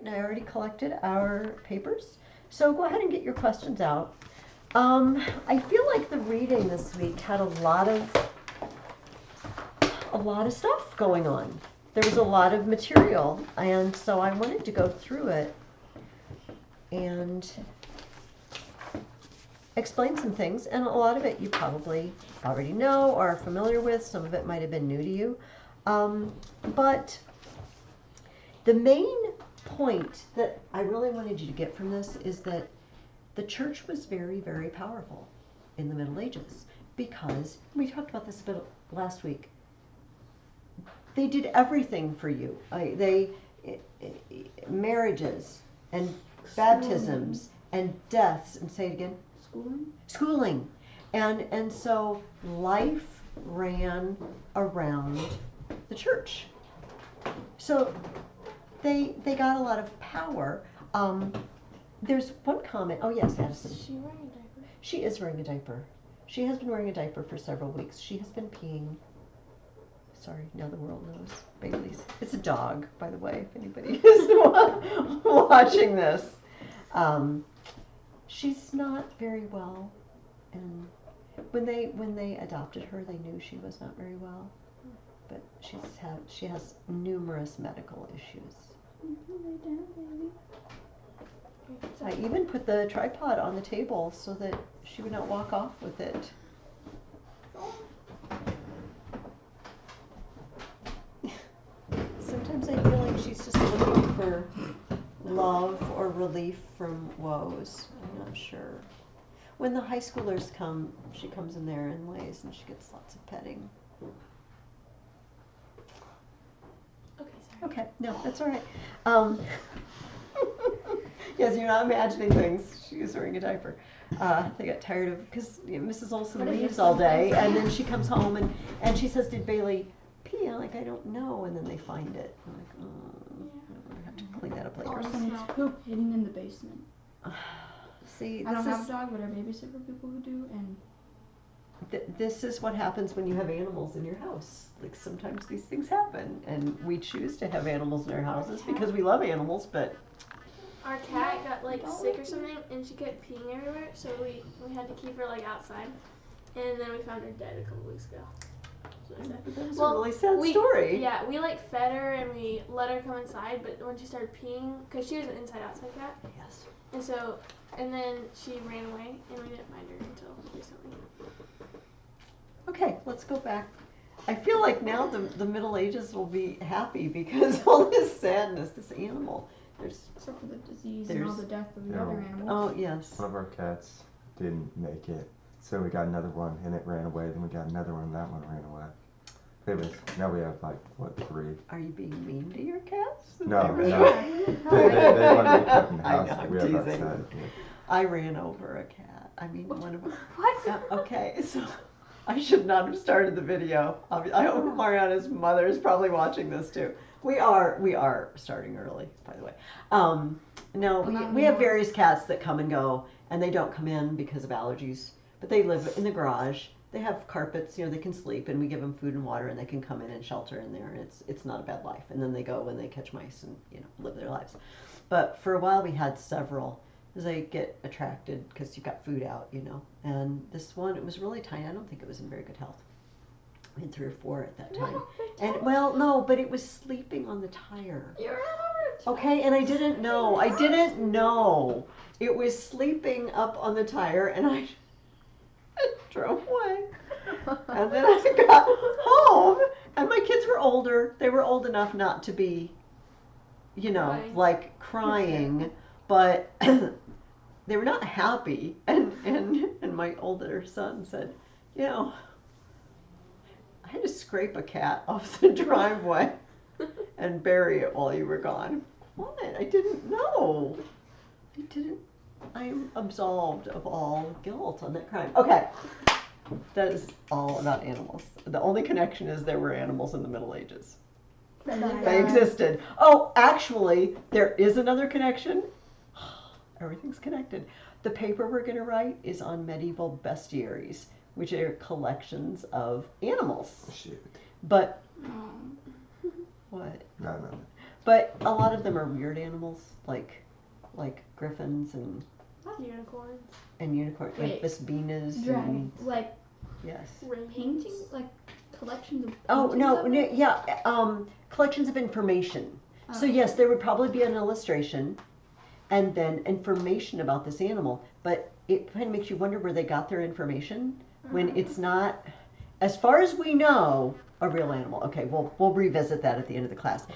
and I already collected our papers. So go ahead and get your questions out. I feel like the reading this week had a lot of stuff going on. There was a lot of material, and so I wanted to go through it and explain some things, and a lot of it you probably already know or are familiar with. Some of it might have been new to you. But the main point that I really wanted you to get from this is that the church was very, very powerful in the Middle Ages, because we talked about this a bit last week. They did everything for you. Marriages and baptisms and deaths, and say it again. Schooling. And so life ran around the church. So they got a lot of power. There's one comment. Oh yes, Addison. Is she wearing a diaper? She is wearing a diaper. She has been wearing a diaper for several weeks. She has been peeing. Sorry, now the world knows. Bailey's. It's a dog, by the way, if anybody is watching this. She's not very well, and when they adopted her, they knew she was not very well, but she has numerous medical issues. Lay down, baby. I even put the tripod on the table so that she would not walk off with it. Sometimes I feel like she's just looking for love or relief from woes. I'm not sure. When the high schoolers come, she comes in there and lays, and she gets lots of petting. Okay, sorry. Okay, no, that's all right. Yes, you're not imagining things. She is wearing a diaper. They got tired of, because Mrs. Olson leaves all day, and then she comes home and she says, "Did Bailey pee?" I'm like, "I don't know," and then they find it. I'm like, I have to clean that up later. Someone's poop hidden in the basement. See, I don't have a dog, but I babysit for people who do, and this is what happens when you have animals in your house. Like, sometimes these things happen, and we choose to have animals in our houses because we love animals, but our cat got like sick or something, and she kept peeing everywhere, so we had to keep her like outside, and then we found her dead a couple weeks ago. That was a really sad story. Yeah, we like fed her and we let her come inside, but when she started peeing, because she was an inside-outside cat, Yes. and then she ran away, and we didn't find her until recently. Okay, let's go back. I feel like now the Middle Ages will be happy because all this sadness, this animal. Except for the disease and all the death of the other animals. Oh, yes. One of our cats didn't make it, so we got another one, and it ran away. Then we got another one, and that one ran away. Anyways, now we have, like, what, 3? Are you being mean to your cats? No, no. They want to be kept in the house. I know, we I'm have teasing. outside. I ran over a cat. I mean, one of them. What? Okay, so I should not have started the video. I hope Mariana's mother is probably watching this too. We are starting early, by the way. No, we have various cats that come and go, and they don't come in because of allergies, but they live in the garage. They have carpets, they can sleep, and we give them food and water, and they can come in and shelter in there, and it's not a bad life. And then they go when they catch mice and live their lives. But for a while we had several, because they get attracted because you've got food out, And this one, it was really tiny. I don't think it was in very good health. We had 3 or 4 at that time. And no, but it was sleeping on the tire. You ran over it. Okay, and I didn't know. It was sleeping up on the tire, and I drove away. And then I got home, and my kids were older. They were old enough not to be, like crying, but they were not happy. And my older son said, I had to scrape a cat off the driveway and bury it while you were gone. What? I didn't know. I am absolved of all guilt on that crime. Okay. That is all about animals. The only connection is there were animals in the Middle Ages. They existed. Oh, actually, there is another connection. Everything's connected. The paper we're going to write is on medieval bestiaries, which are collections of animals. Shoot. But what? No. But a lot of them are weird animals, like griffins and Unicorns. unicorns, like Wait. Vespines. Dragons. Like Yes. paintings, like collections of Oh paintings no, of it? yeah. Collections of information. So Oh. yes, there would probably be an illustration, and then information about this animal. But it kind of makes you wonder where they got their information when it's not, as far as we know, a real animal. Okay, we'll revisit that at the end of the class.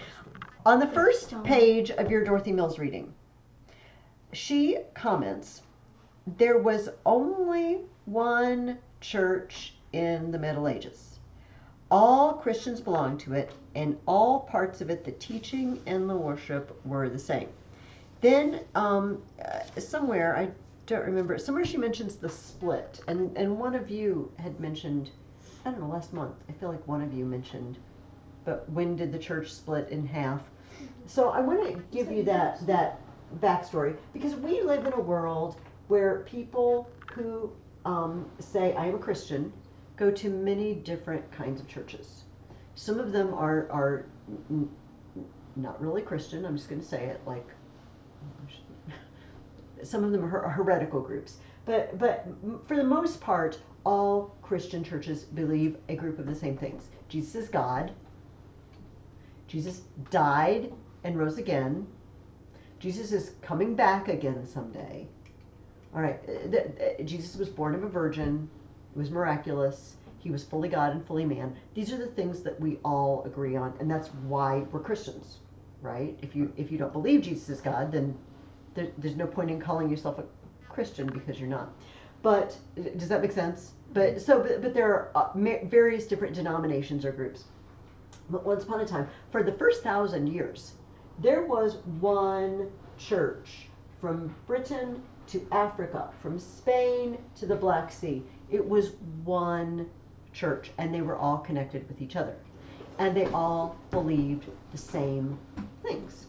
On the first page of your Dorothy Mills reading, she comments, there was only one church in the Middle Ages. All Christians belonged to it, and all parts of it, the teaching and the worship, were the same. Then somewhere, I don't remember, somewhere she mentions the split, and one of you had mentioned, I don't know, last month, I feel like one of you mentioned, but when did the church split in half? So I want to give you that backstory, because we live in a world where people who say, I am a Christian, go to many different kinds of churches. Some of them are not really Christian, I'm just going to say it, like, some of them are heretical groups. But for the most part, all Christian churches believe a group of the same things. Jesus is God. Jesus died and rose again. Jesus is coming back again someday. All right, Jesus was born of a virgin. It was miraculous. He was fully God and fully man. These are the things that we all agree on, and that's why we're Christians, right? If you don't believe Jesus is God, then there's no point in calling yourself a Christian, because you're not. But does that make sense? But there are various different denominations or groups. But once upon a time, for the first 1,000 years, there was one church from Britain to Africa, from Spain to the Black Sea. It was one church, and they were all connected with each other, and they all believed the same things.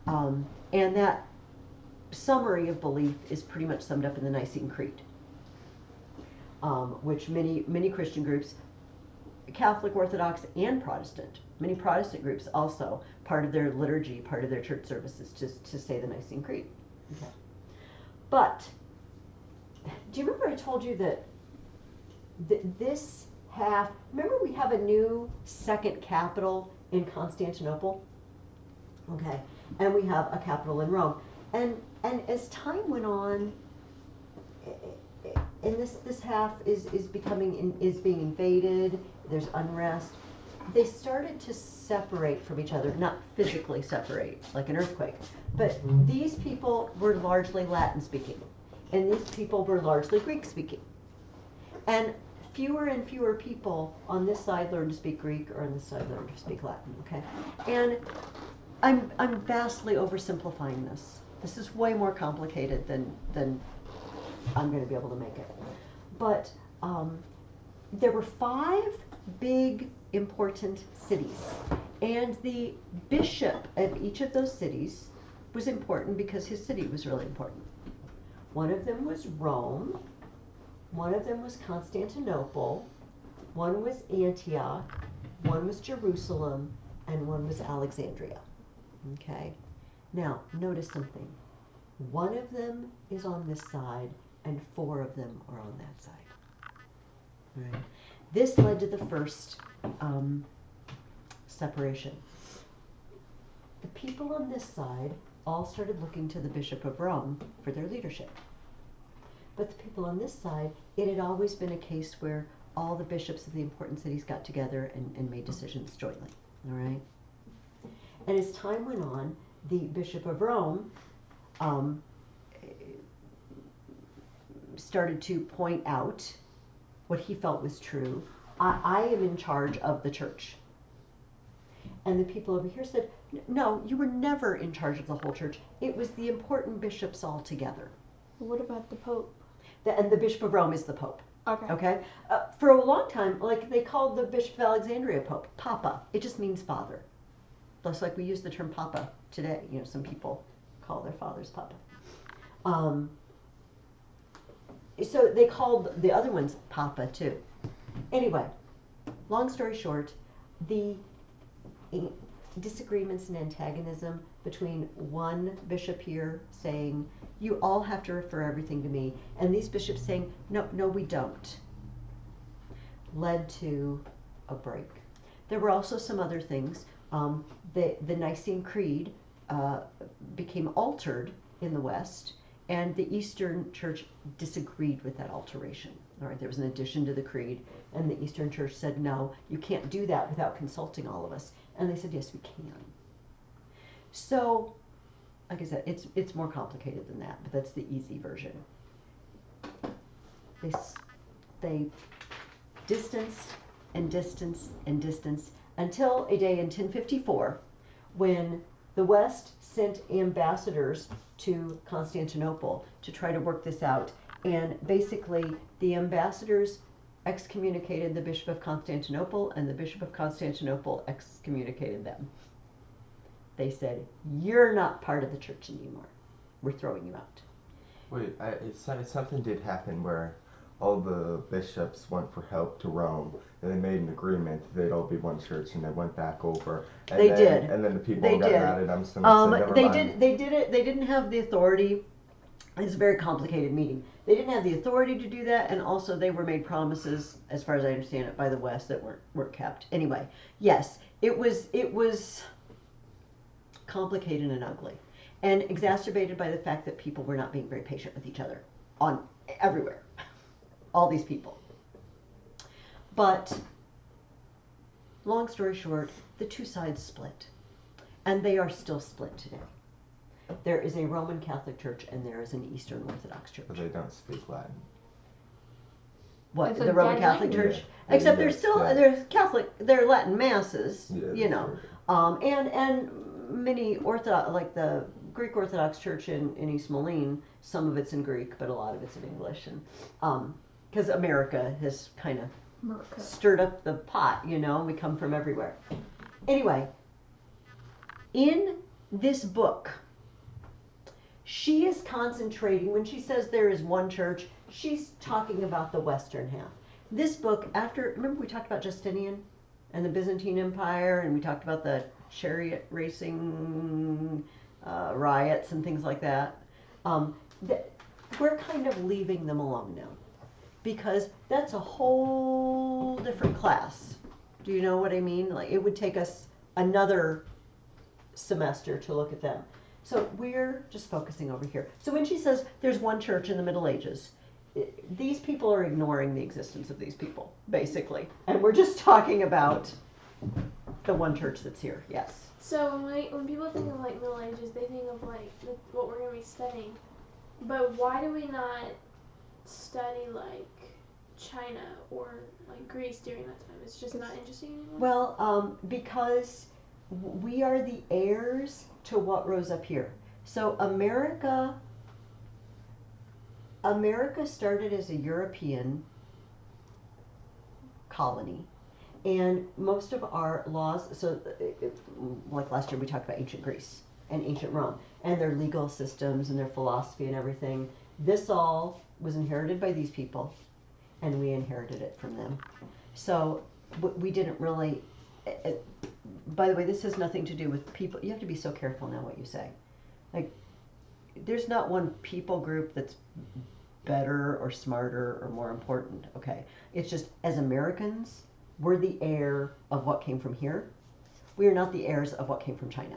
And that summary of belief is pretty much summed up in the Nicene Creed, which many Christian groups, Catholic, Orthodox, and Protestant, many Protestant groups also, part of their liturgy, part of their church services, to say the Nicene Creed. Okay. But do you remember I told you that this half, remember we have a new second capital in Constantinople? Okay, and we have a capital in Rome. And as time went on, and this half is being invaded, there's unrest, they started to separate from each other, not physically separate like an earthquake, but these people were largely Latin speaking, and these people were largely Greek speaking. And fewer and fewer people on this side learned to speak Greek, or on this side learned to speak Latin, okay? And I'm vastly oversimplifying this. This is way more complicated than I'm going to be able to make it. But there were 5 big important cities, and the bishop of each of those cities was important because his city was really important. One of them was Rome, one of them was Constantinople, one was Antioch, one was Jerusalem, and one was Alexandria. Okay? Now, notice something. One of them is on this side, and 4 of them are on that side. Right? This led to the first separation. The people on this side all started looking to the Bishop of Rome for their leadership. But the people on this side, it had always been a case where all the bishops of the important cities got together and made decisions jointly. All right? And as time went on, the Bishop of Rome started to point out what he felt was true. I am in charge of the church. And the people over here said, no, you were never in charge of the whole church. It was the important bishops all together. What about the Pope? And the Bishop of Rome is the Pope. Okay. Okay? For a long time, like they called the Bishop of Alexandria Pope, Papa. It just means father. Just like we use the term Papa today. You know, some people call their fathers Papa. So they called the other ones Papa too. Anyway, long story short, the disagreements and antagonism between one bishop here saying, you all have to refer everything to me, and these bishops saying, no, we don't, led to a break. There were also some other things. The Nicene Creed became altered in the West, and the Eastern Church disagreed with that alteration. All right, there was an addition to the creed, and the Eastern Church said, no, you can't do that without consulting all of us. And they said, yes, we can. So, like I said, it's more complicated than that, but that's the easy version. They distanced and distanced and distanced until a day in 1054 when the West sent ambassadors to Constantinople to try to work this out. And basically, the ambassadors excommunicated the Bishop of Constantinople, and the Bishop of Constantinople excommunicated them. They said, you're not part of the church anymore. We're throwing you out. Wait, something did happen where all the bishops went for help to Rome, and they made an agreement that they'd all be one church, and they went back over. And They then, did. And then the people They got did. mad at them, so they said, never mind. They did it. They didn't have the authority. It's a very complicated meeting. They didn't have the authority to do that, and also they were made promises, as far as I understand it, by the West that weren't kept. Anyway, yes, it was complicated and ugly, and exacerbated by the fact that people were not being very patient with each other on everywhere. All these people. But long story short, the two sides split, and they are still split today. There is a Roman Catholic Church and there is an Eastern Orthodox Church. But they don't speak Latin. What, It's a the Roman dead Catholic language. Church? Yeah. Except Yeah, there's still, yeah. there's Catholic, they're Latin masses, Yeah, you know. And many Orthodox, like the Greek Orthodox Church in East Moline, some of it's in Greek, but a lot of it's in English. And because America has kind of stirred up the pot, you know, we come from everywhere. Anyway, in this book, she is concentrating, when she says there is one church, she's talking about the Western half. This book, remember we talked about Justinian and the Byzantine Empire, and we talked about the chariot racing riots and things like that. We're kind of leaving them alone now, because that's a whole different class. Do you know what I mean? Like, it would take us another semester to look at them. So we're just focusing over here. So when she says there's one church in the Middle Ages, these people are ignoring the existence of these people, basically. And we're just talking about the one church that's here, yes. So when people think of like Middle Ages, they think of like what we're going to be studying. But why do we not study like China or like Greece during that time? It's just not interesting anymore? Well, because we are the heirs to what rose up here. So America started as a European colony, and most of our laws, so like last year we talked about ancient Greece and ancient Rome and their legal systems and their philosophy and everything. This all was inherited by these people, and we inherited it from them. So we didn't really, by the way, this has nothing to do with people. You have to be so careful now what you say. Like, there's not one people group that's better or smarter or more important, okay? It's just, as Americans, we're the heir of what came from here. We are not the heirs of what came from China.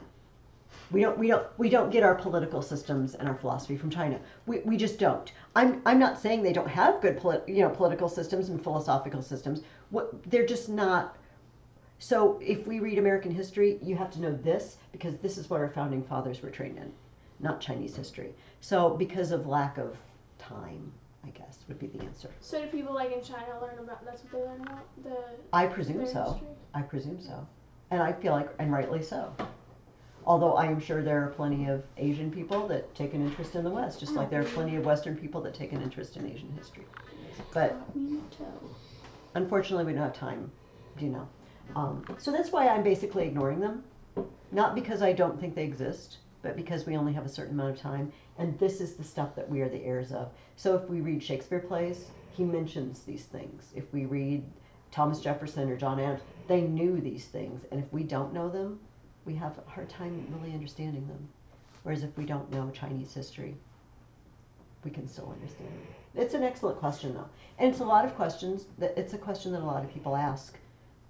We don't get our political systems and our philosophy from China. We just don't. I'm not saying they don't have good political systems and philosophical systems. They're just not. So if we read American history, you have to know this, because this is what our founding fathers were trained in, not Chinese history. So because of lack of time, I guess, would be the answer. So do people like in China learn about, that's what they learn about? I presume so. History? I presume so. And I feel like, and rightly so. Although I am sure there are plenty of Asian people that take an interest in the West, just like there are plenty of Western people that take an interest in Asian history. But unfortunately, we don't have time, you know. So that's why I'm basically ignoring them. Not because I don't think they exist, but because we only have a certain amount of time. And this is the stuff that we are the heirs of. So if we read Shakespeare plays, he mentions these things. If we read Thomas Jefferson or John Adams, they knew these things. And if we don't know them, we have a hard time really understanding them. Whereas if we don't know Chinese history, we can still understand it. It's an excellent question, though. And it's a lot of questions, it's a question that a lot of people ask,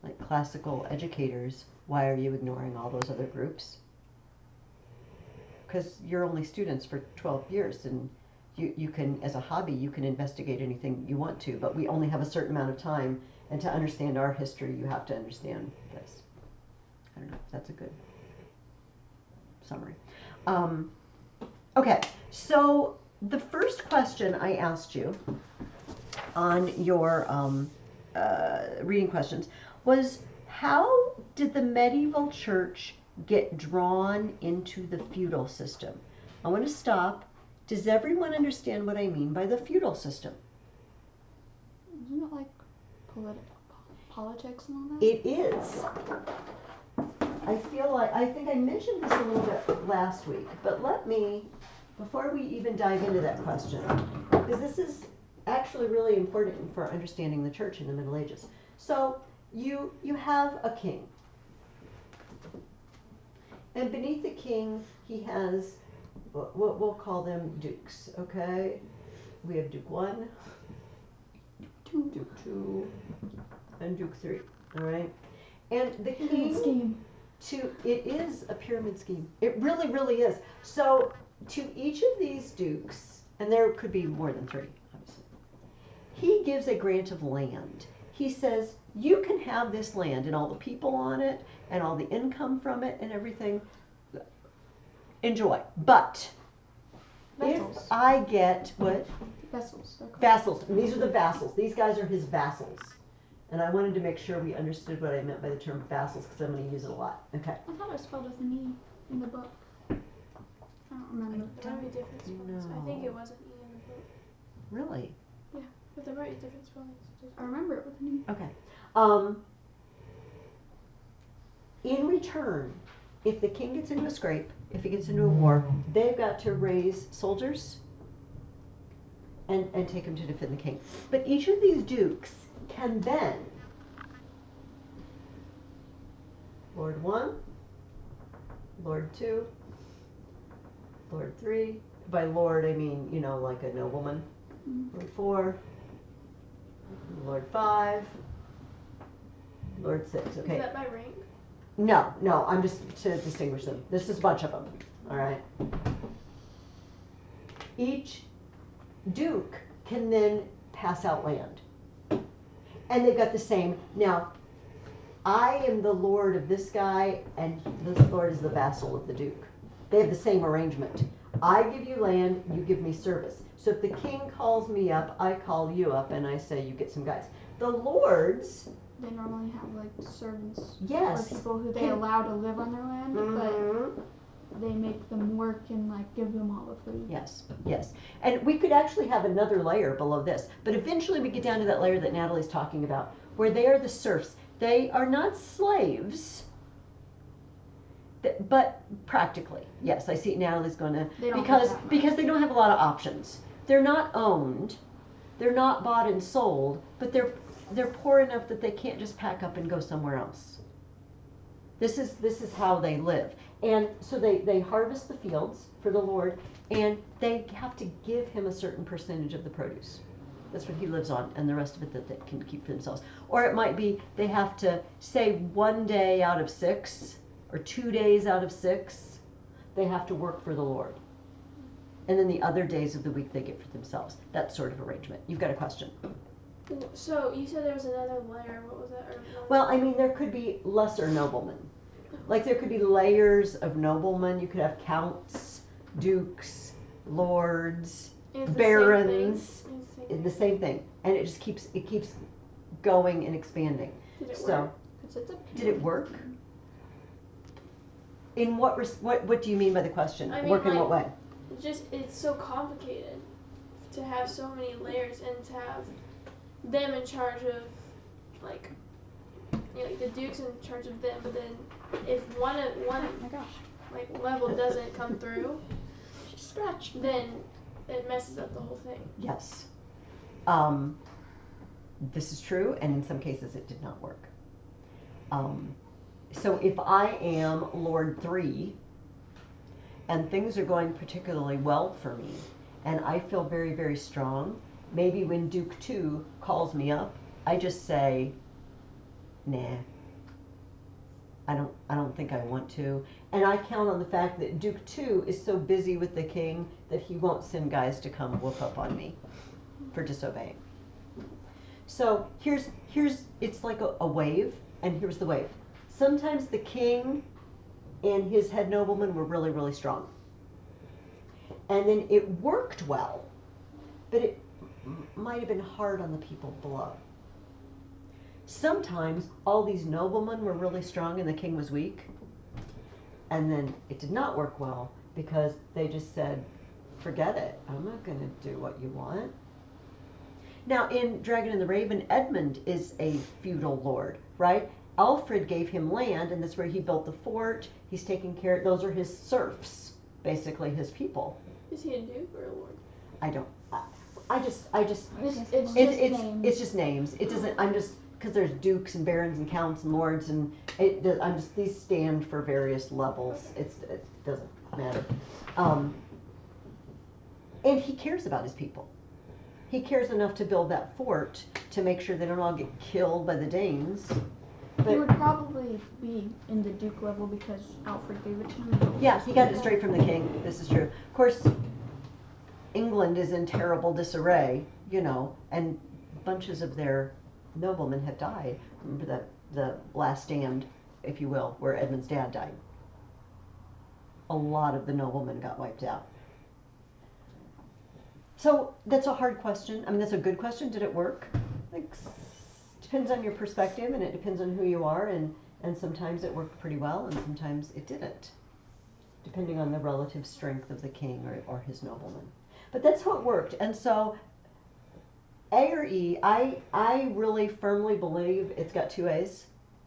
like classical educators, why are you ignoring all those other groups? Because you're only students for 12 years, and you can, as a hobby, you can investigate anything you want to, but we only have a certain amount of time, and to understand our history, you have to understand this. I don't know if that's a good summary. Okay, so the first question I asked you on your reading questions was, how did the medieval church get drawn into the feudal system? I want to stop. Does everyone understand what I mean by the feudal system? Isn't it like politics and all that? It is. I think I mentioned this a little bit last week, but let me, before we even dive into that question, because this is actually really important for understanding the church in the Middle Ages. So you have a king. And beneath the king, he has what we'll call them dukes, okay? We have Duke 1, Duke 2, and Duke 3, all right? And the king, it is a pyramid scheme. It really, really is. So to each of these dukes, and there could be more than 3, obviously, he gives a grant of land. He says, you can have this land and all the people on it and all the income from it and everything. Enjoy. But Vassals. if I get what? Vassals. Vassals. And these are the vassals. These guys are his vassals. And I wanted to make sure we understood what I meant by the term vassals, because I'm going to use it a lot. Okay. I thought it was spelled with an E in the book. I don't remember. There might be different spellings. I think it was an E in the book. Really? Yeah, but there might be different spellings. I remember it with an E. Okay. In return, if the king gets into a scrape, if he gets into a war, they've got to raise soldiers and take them to defend the king. But each of these dukes can then, Lord 1, Lord 2, Lord 3, by Lord I mean, you know, like a nobleman, Lord 4, Lord 5, Lord 6, okay. Is that by rank? No, I'm just to distinguish them. There's just a bunch of them, all right? Each duke can then pass out land. And they've got the same. Now, I am the lord of this guy, and this lord is the vassal of the duke. They have the same arrangement. I give you land, you give me service. So if the king calls me up, I call you up, and I say, you get some guys. The lords... They normally have like servants Yes. or people who they allow to live on their land, but they make them work and like give them all the food. Yes. And we could actually have another layer below this, but eventually we get down to that layer that Natalie's talking about, where they are the serfs. They are not slaves, but practically. Yes, I see Natalie's going to, because they don't have a lot of options. They're not owned, they're not bought and sold, but they're poor enough that they can't just pack up and go somewhere else. This is how they live. And so they harvest the fields for the Lord, and they have to give him a certain percentage of the produce. That's what he lives on, and the rest of it that they can keep for themselves. Or it might be they have to say 1 day out of 6 or 2 days out of 6 they have to work for the Lord. And then the other days of the week they get for themselves. That sort of arrangement. You've got a question. So you said there was another layer. What was that? Well, I mean, there could be lesser noblemen. Like there could be layers of noblemen. You could have counts, dukes, lords, barons. The same thing. And it just keeps going and expanding. Did it work? Did it work? In what do you mean by the question? I mean, work in what way? It's so complicated to have so many layers and to have them in charge of, like, you know, like the duke's in charge of them, but then if one like level doesn't come through, then it messes up the whole thing. Yes. This is true, and in some cases it did not work. So if I am Lord 3 and things are going particularly well for me and I feel very, very strong, maybe when Duke 2 calls me up, I just say, nah, I don't think I want to. And I count on the fact that Duke 2 is so busy with the king that he won't send guys to come whoop up on me for disobeying. So here's it's like a wave, and here's the wave. Sometimes the king and his head noblemen were really, really strong. And then it worked well, but it might have been hard on the people below. Sometimes all these noblemen were really strong and the king was weak, and then it did not work well because they just said, forget it, I'm not going to do what you want. Now in Dragon and the Raven, Edmund is a feudal lord, right? Alfred gave him land, and that's where he built the fort. He's taking care, those are his serfs, basically his people. Is he a duke or a lord? I don't, It's it's just names. It doesn't, I'm just, because there's dukes and barons and counts and lords, and I'm just, these stand for various levels. It doesn't matter. And he cares about his people. He cares enough to build that fort to make sure they don't all get killed by the Danes. But he would probably be in the duke level because Alfred gave it to him. yeah, he got it straight from the king. This is true. Of course, England is in terrible disarray, you know, and bunches of their noblemen have died. Remember the last stand, if you will, where Edmund's dad died. A lot of the noblemen got wiped out. So that's a hard question. I mean, that's a good question. Did it work? Like, depends on your perspective, and it depends on who you are, and sometimes it worked pretty well, and sometimes it didn't, depending on the relative strength of the king or his noblemen. But that's how it worked. And so A or E, I really firmly believe it's got two A's,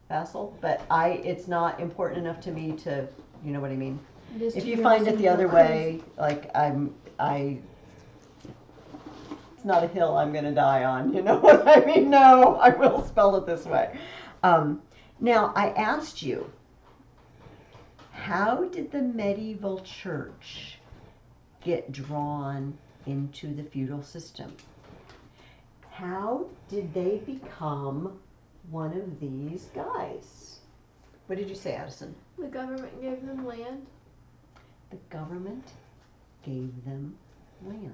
vassal, but it's not important enough to me to, you know what I mean? If you find it the other way, like it's not a hill I'm going to die on, you know what I mean? No, I will spell it this way. Now, I asked you, how did the medieval church get drawn into the feudal system? How did they become one of these guys? What did you say, Addison? The government gave them land. The government gave them land.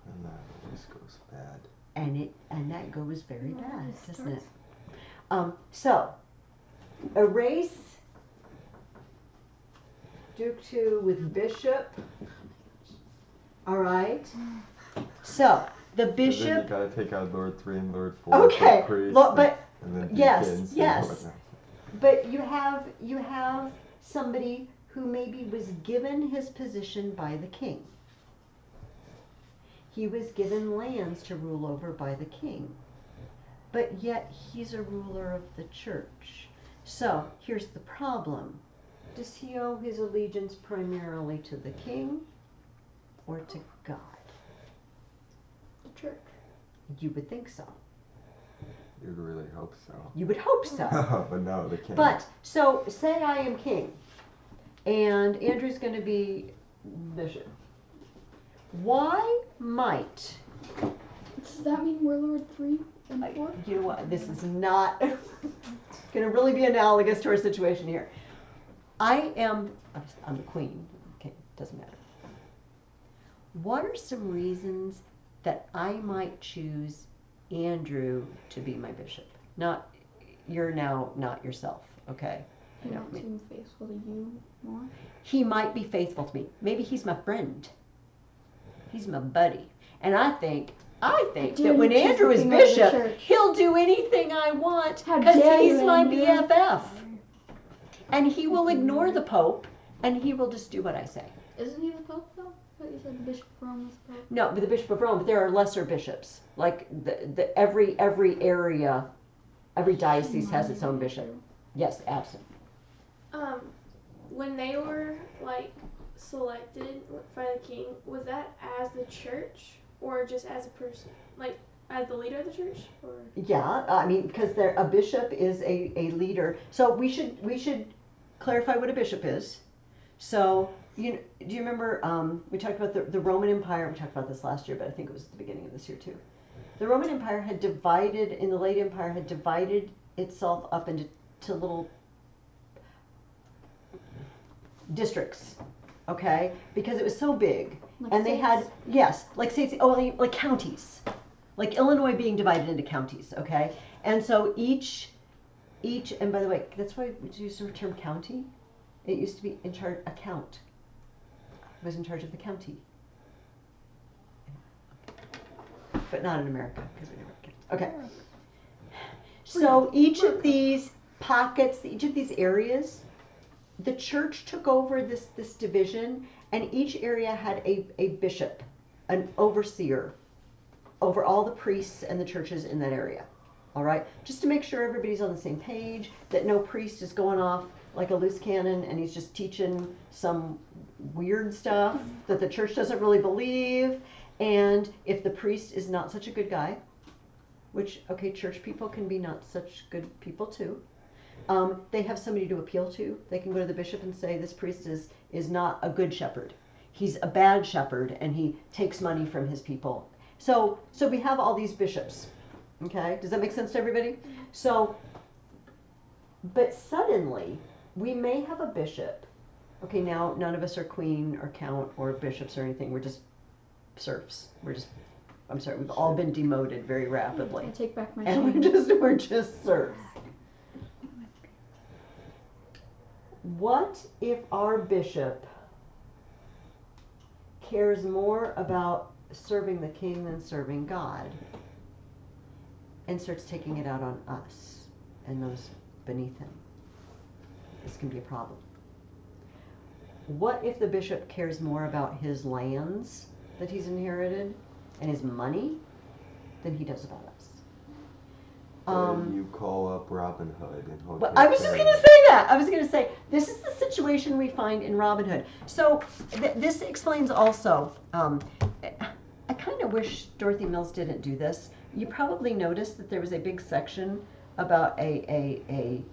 And that just goes bad. And that goes very bad, doesn't it? So, erase Duke 2 with Bishop. All right. So, the Bishop. And then you gotta take out Lord 3 and Lord 4. Okay, Priest, but and then yes, deacons and yes. whatnot. But you have somebody who maybe was given his position by the king. He was given lands to rule over by the king. But yet he's a ruler of the church. So here's the problem. Does he owe his allegiance primarily to the king or to God? The church. You would think so. You'd really hope so. You would hope so. But no, they can't. But, so say I am king and Andrew's going to be bishop. Why might, Does that mean we're Lord 3 and 4? you know what, this is not going to really be analogous to our situation here. I'm the queen. Okay, doesn't matter. What are some reasons that I might choose Andrew to be my bishop? You're now not yourself, okay? He might seem faithful to you more. He might be faithful to me. Maybe he's my friend. He's my buddy. And I think that when Andrew is bishop, he'll do anything I want because he's my BFF. And he will ignore the Pope and he will just do what I say. Isn't he the Pope though? I thought you said the Bishop of Rome was the Pope. No, but the Bishop of Rome, but there are lesser bishops. Like every area, every diocese has its own bishop. Yes, absolutely. When they were like selected by the king, was that as the church or just as a person? Like, As the leader of the church? Or? Yeah, I mean, because a bishop is a leader. So we should clarify what a bishop is. So, do you remember, we talked about the Roman Empire, we talked about this last year, but I think it was at the beginning of this year too. The Roman Empire had divided, in the late empire, had divided itself up into little districts, okay? Because it was so big. Like And they had, states? yes, like states, like counties. Like Illinois being divided into counties, okay? And so each, and by the way, that's why we use the term county. It used to be in charge, a count was in charge of the county. But not in America, because we never had counts. Okay. So each of these pockets, each of these areas, the church took over this division, and each area had a bishop, an overseer, over all the priests and the churches in that area. All right? Just to make sure everybody's on the same page, that no priest is going off like a loose cannon and he's just teaching some weird stuff that the church doesn't really believe. And if the priest is not such a good guy, which, okay, church people can be not such good people too, they have somebody to appeal to. They can go to the bishop and say, this priest is not a good shepherd. He's a bad shepherd and he takes money from his people. So we have all these bishops. Okay, does that make sense to everybody? So, but suddenly we may have a bishop. Okay, now none of us are queen or count or bishops or anything. We're just serfs. I'm sorry, we've all been demoted very rapidly. I take back my And shame. we're just serfs. What if our bishop cares more about serving the king than serving God, and starts taking it out on us and those beneath him? This can be a problem. What if the bishop cares more about his lands that he's inherited and his money than he does about us? Then you call up Robin Hood and hook Well, his I was just family. going to say that. I was going to say, this is the situation we find in Robin Hood. So this explains also, I kind of wish Dorothy Mills didn't do this. You probably noticed that there was a big section about a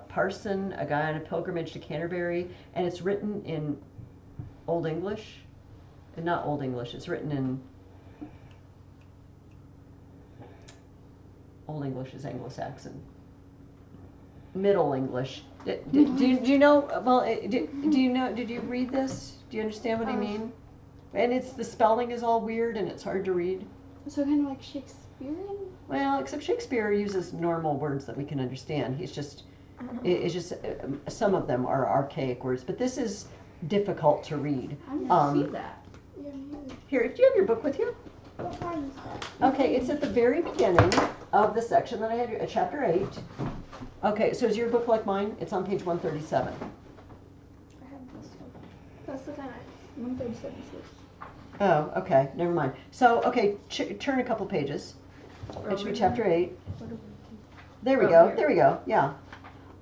parson, a guy on a pilgrimage to Canterbury, and it's written in Old English. Not Old English, it's written in Old English is Anglo-Saxon. Middle English. Do you know, well, do you know, did you read this? Do you understand what I mean? And the spelling is all weird and it's hard to read. So kind of like Shakespearean? Well, except Shakespeare uses normal words that we can understand. It's just some of them are archaic words, but this is difficult to read. I didn't see that. Yeah, me neither. Here, do you have your book with you? What part is that? Okay, it's at the very beginning of the section that I had, chapter 8. Okay, so is your book like mine? It's on page 137. I have this one. That's the kind I. 137. Oh, okay, never mind. So, okay, turn a couple pages. It should be chapter 8. There we go, there we go, yeah.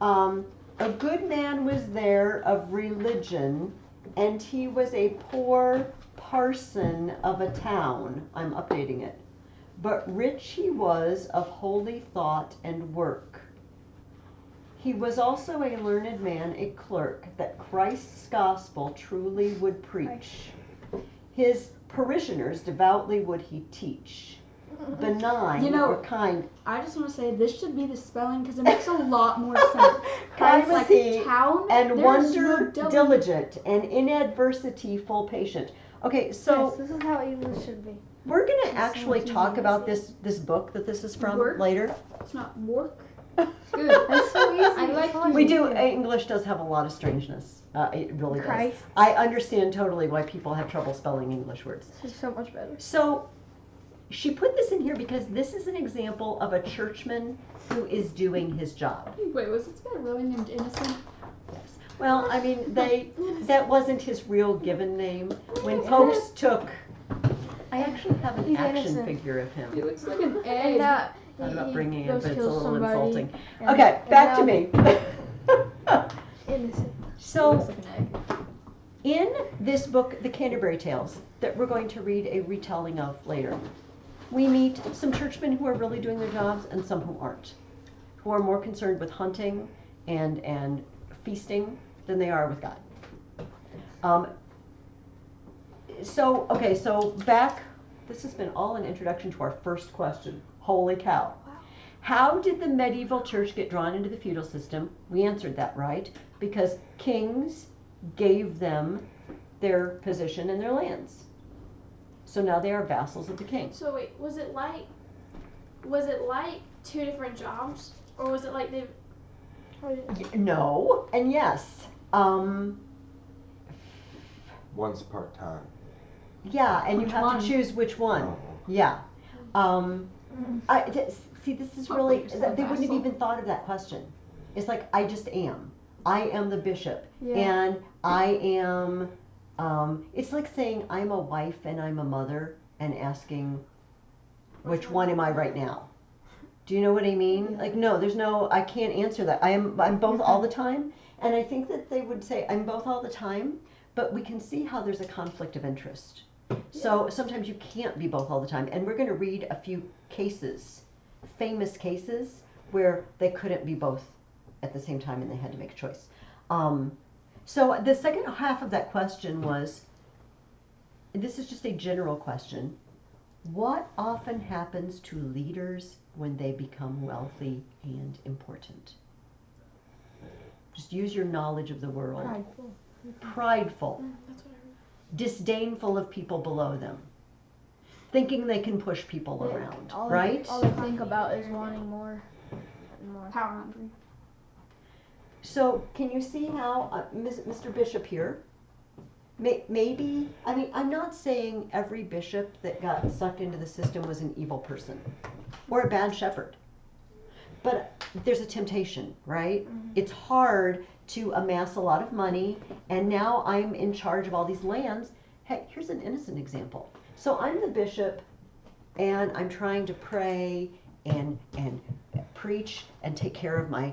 A good man was there of religion, and he was a poor parson of a town. I'm updating it. But rich he was of holy thought and work. He was also a learned man, a clerk, that Christ's gospel truly would preach. His parishioners devoutly would he teach. Benign or kind. I just want to say this should be the spelling because it makes a lot more sense. Kind was like he, town, and there's wonder no diligent, and in adversity full patient. Okay, so Yes, this is how English should be. we're going to so actually much talk easier about to say. this book that this is from Work? later. It's not work. Good. That's so easy. I like We do. English does have a lot of strangeness. It really does. Christ. I understand totally why people have trouble spelling English words. This is so much better. So she put this in here because this is an example of a churchman who is doing his job. Wait, was this guy really named Innocent? Well, I mean, that wasn't his real given name. When folks took, I actually have an He's action innocent. figure of He him. looks like an egg. I thought about he bringing it, goes but it's a kills little somebody, insulting. and- Okay, and back to now- me. Innocent. He So, looks like an egg. in this book, The Canterbury Tales, that we're going to read a retelling of later, we meet some churchmen who are really doing their jobs and some who aren't, who are more concerned with hunting and feasting than they are with God. So back, this has been all an introduction to our first question. Holy cow. How did the medieval church get drawn into the feudal system? We answered that, right? Because kings gave them their position and their lands. So now they are vassals of the king. So wait, was it like two different jobs, or was it like they? No and yes. One's part-time. Yeah, and Which you have one? to choose which one. Oh. Yeah. See, this is really, you said they wouldn't have vassal. even thought of that question. It's like, I just am. I am the bishop. Yeah. And I am, it's like saying I'm a wife and I'm a mother and asking, which one am I right now? Do you know what I mean? Like, no, I can't answer that. I'm both all the time. And I think that they would say, I'm both all the time, but we can see how there's a conflict of interest. So sometimes you can't be both all the time. And we're going to read a few cases, famous cases, where they couldn't be both at the same time and they had to make a choice. So the second half of that question was, this is just a general question. What often happens to leaders when they become wealthy and important? Just use your knowledge of the world. Prideful. That's what I heard. Disdainful of people below them, thinking they can push people around, right? All they think about is wanting more and more. Power hungry. So can you see how Mr. Bishop here, maybe, I mean, I'm not saying every bishop that got sucked into the system was an evil person or a bad shepherd, but there's a temptation, right? It's hard to amass a lot of money, and now I'm in charge of all these lands. Hey, here's an innocent example. So I'm the bishop, and I'm trying to pray and preach and take care of my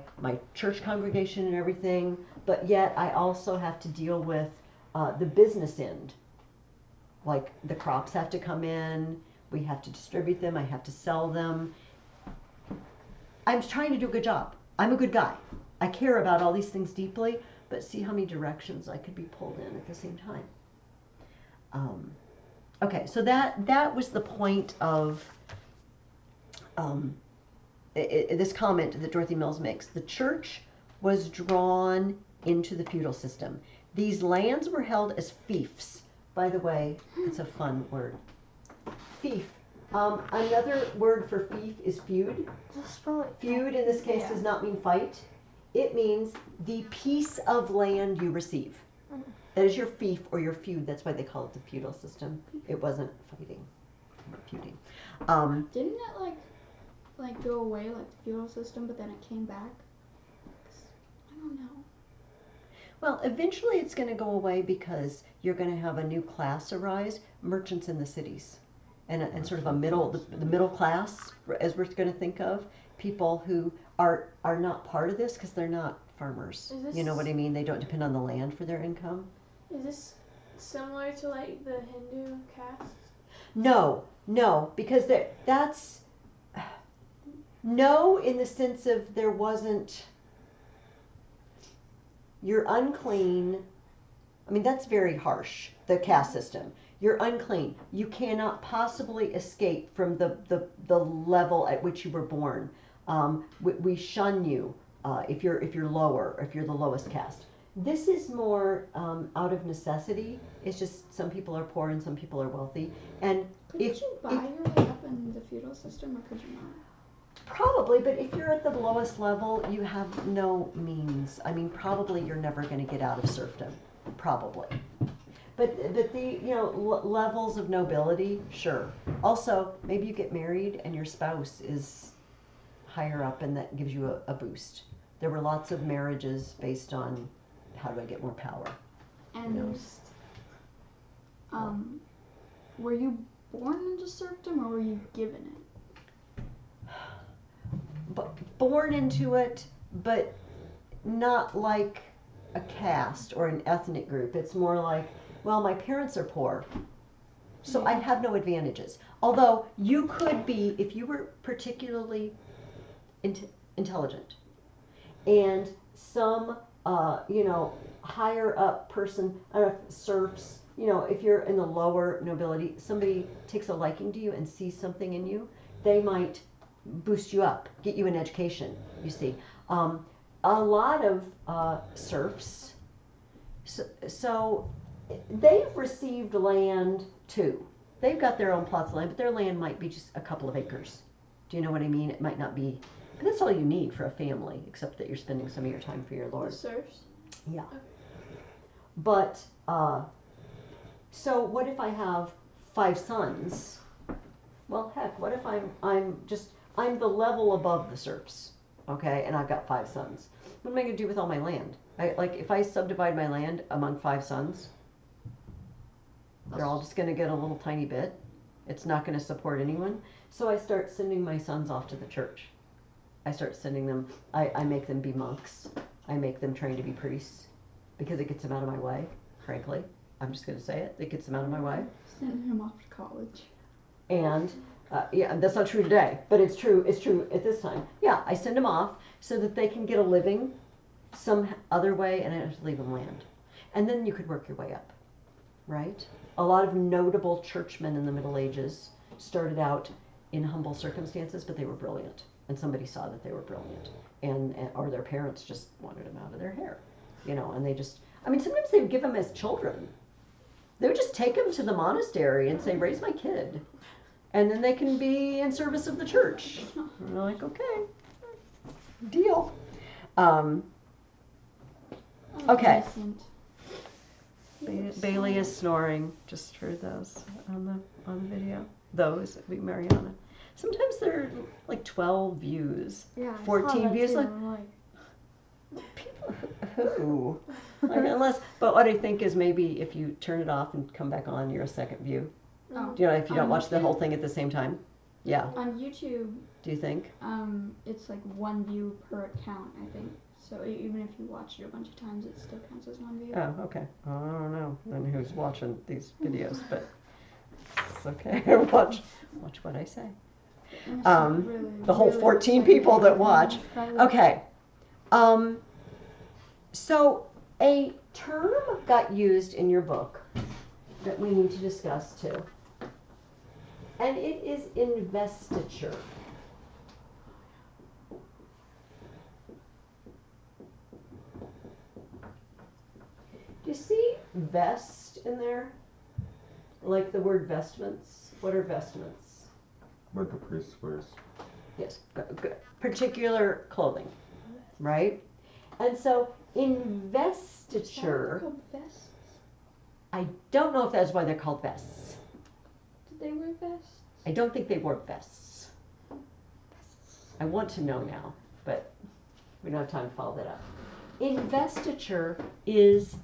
church congregation and everything, but yet I also have to deal with the business end. Like the crops have to come in, we have to distribute them, I have to sell them. I'm trying to do a good job. I'm a good guy. I care about all these things deeply, but see how many directions I could be pulled in at the same time. Okay, so that was the point of this comment that Dorothy Mills makes. The church was drawn into the feudal system. These lands were held as fiefs. By the way, it's a fun word. Fief. Another word for fief is feud. Just spell it. Feud in this case does not mean fight. It means the piece of land you receive. That is your fief or your feud. That's why they call it the feudal system. It wasn't fighting, feuding. Didn't it like go away like the feudal system, but then it came back? I don't know. Well, eventually it's going to go away because you're going to have a new class arise, merchants in the cities, and sort of the middle class, as we're going to think of, people who are not part of this because they're not farmers. You know what I mean? They don't depend on the land for their income. Is this similar to like the Hindu caste? No, because that's no in the sense of there wasn't. You're unclean. I mean, that's very harsh, the caste system. You're unclean. You cannot possibly escape from the level at which you were born. We shun you if you're lower, if you're the lowest caste. This is more out of necessity. It's just some people are poor and some people are wealthy. And Couldn't you buy your way up in the feudal system, or could you not? probably, but if you're at the lowest level, you have no means. I mean, probably you're never going to get out of serfdom. Probably. But the levels of nobility, sure. Also, maybe you get married and your spouse is higher up, and that gives you a boost. There were lots of marriages based on how do I get more power. And were you born into serfdom, or were you given it? Born into it, but not like a caste or an ethnic group. It's more like, well, my parents are poor, So I have no advantages. Although you could be, if you were particularly intelligent, and some, higher up person, serfs, if you're in the lower nobility, somebody takes a liking to you and sees something in you, they might boost you up, get you an education, you see. A lot of serfs, so they've received land too. They've got their own plots of land, but their land might be just a couple of acres. Do you know what I mean? It might not be, but that's all you need for a family, except that you're spending some of your time for your Lord. The serfs? Yeah. But, so what if I have 5 sons? Well, heck, what if I'm the level above the serfs, okay, and I've got 5 sons. What am I going to do with all my land? If I subdivide my land among 5 sons, they're all just going to get a little tiny bit. It's not going to support anyone. So I start sending my sons off to the church. I start sending them, I make them be monks. I make them train to be priests because it gets them out of my way, frankly. I'm just going to say it. It gets them out of my way. Send him off to college. And yeah, that's not true today, but it's true at this time. Yeah, I send them off so that they can get a living some other way, and I don't have to leave them land. And then you could work your way up, right? A lot of notable churchmen in the Middle Ages started out in humble circumstances, but they were brilliant, and somebody saw that they were brilliant, or their parents just wanted them out of their hair, and they just, sometimes they would give them as children. They would just take them to the monastery and say, raise my kid. And then they can be in service of the church. And they're like, okay, deal. Okay. Bailey is snoring, just for those on the video. Those would be Mariana. Sometimes they're like 12 views, Yeah, 14 views. Like, people who? But what I think is maybe if you turn it off and come back on, you're a second view. Oh. If you don't watch the YouTube? whole thing at the same time. Yeah. On YouTube, Do you think? it's like 1 view per account, I think. So even if you watch it a bunch of times, it still counts as 1 view. Oh, okay. I don't know then who's watching these videos, but it's okay. watch what I say. And it's The whole 14 people that watch. Okay. So a term got used in your book that we need to discuss too. And it is investiture. Do you see vest in there? Like the word vestments? What are vestments? What the priest wears. Yes, particular clothing, right? And so investiture, Called vests? I don't know if that's why they're called vests. Did they wear vests? I don't think they wore vests. I want to know now, but we don't have time to follow that up. Investiture is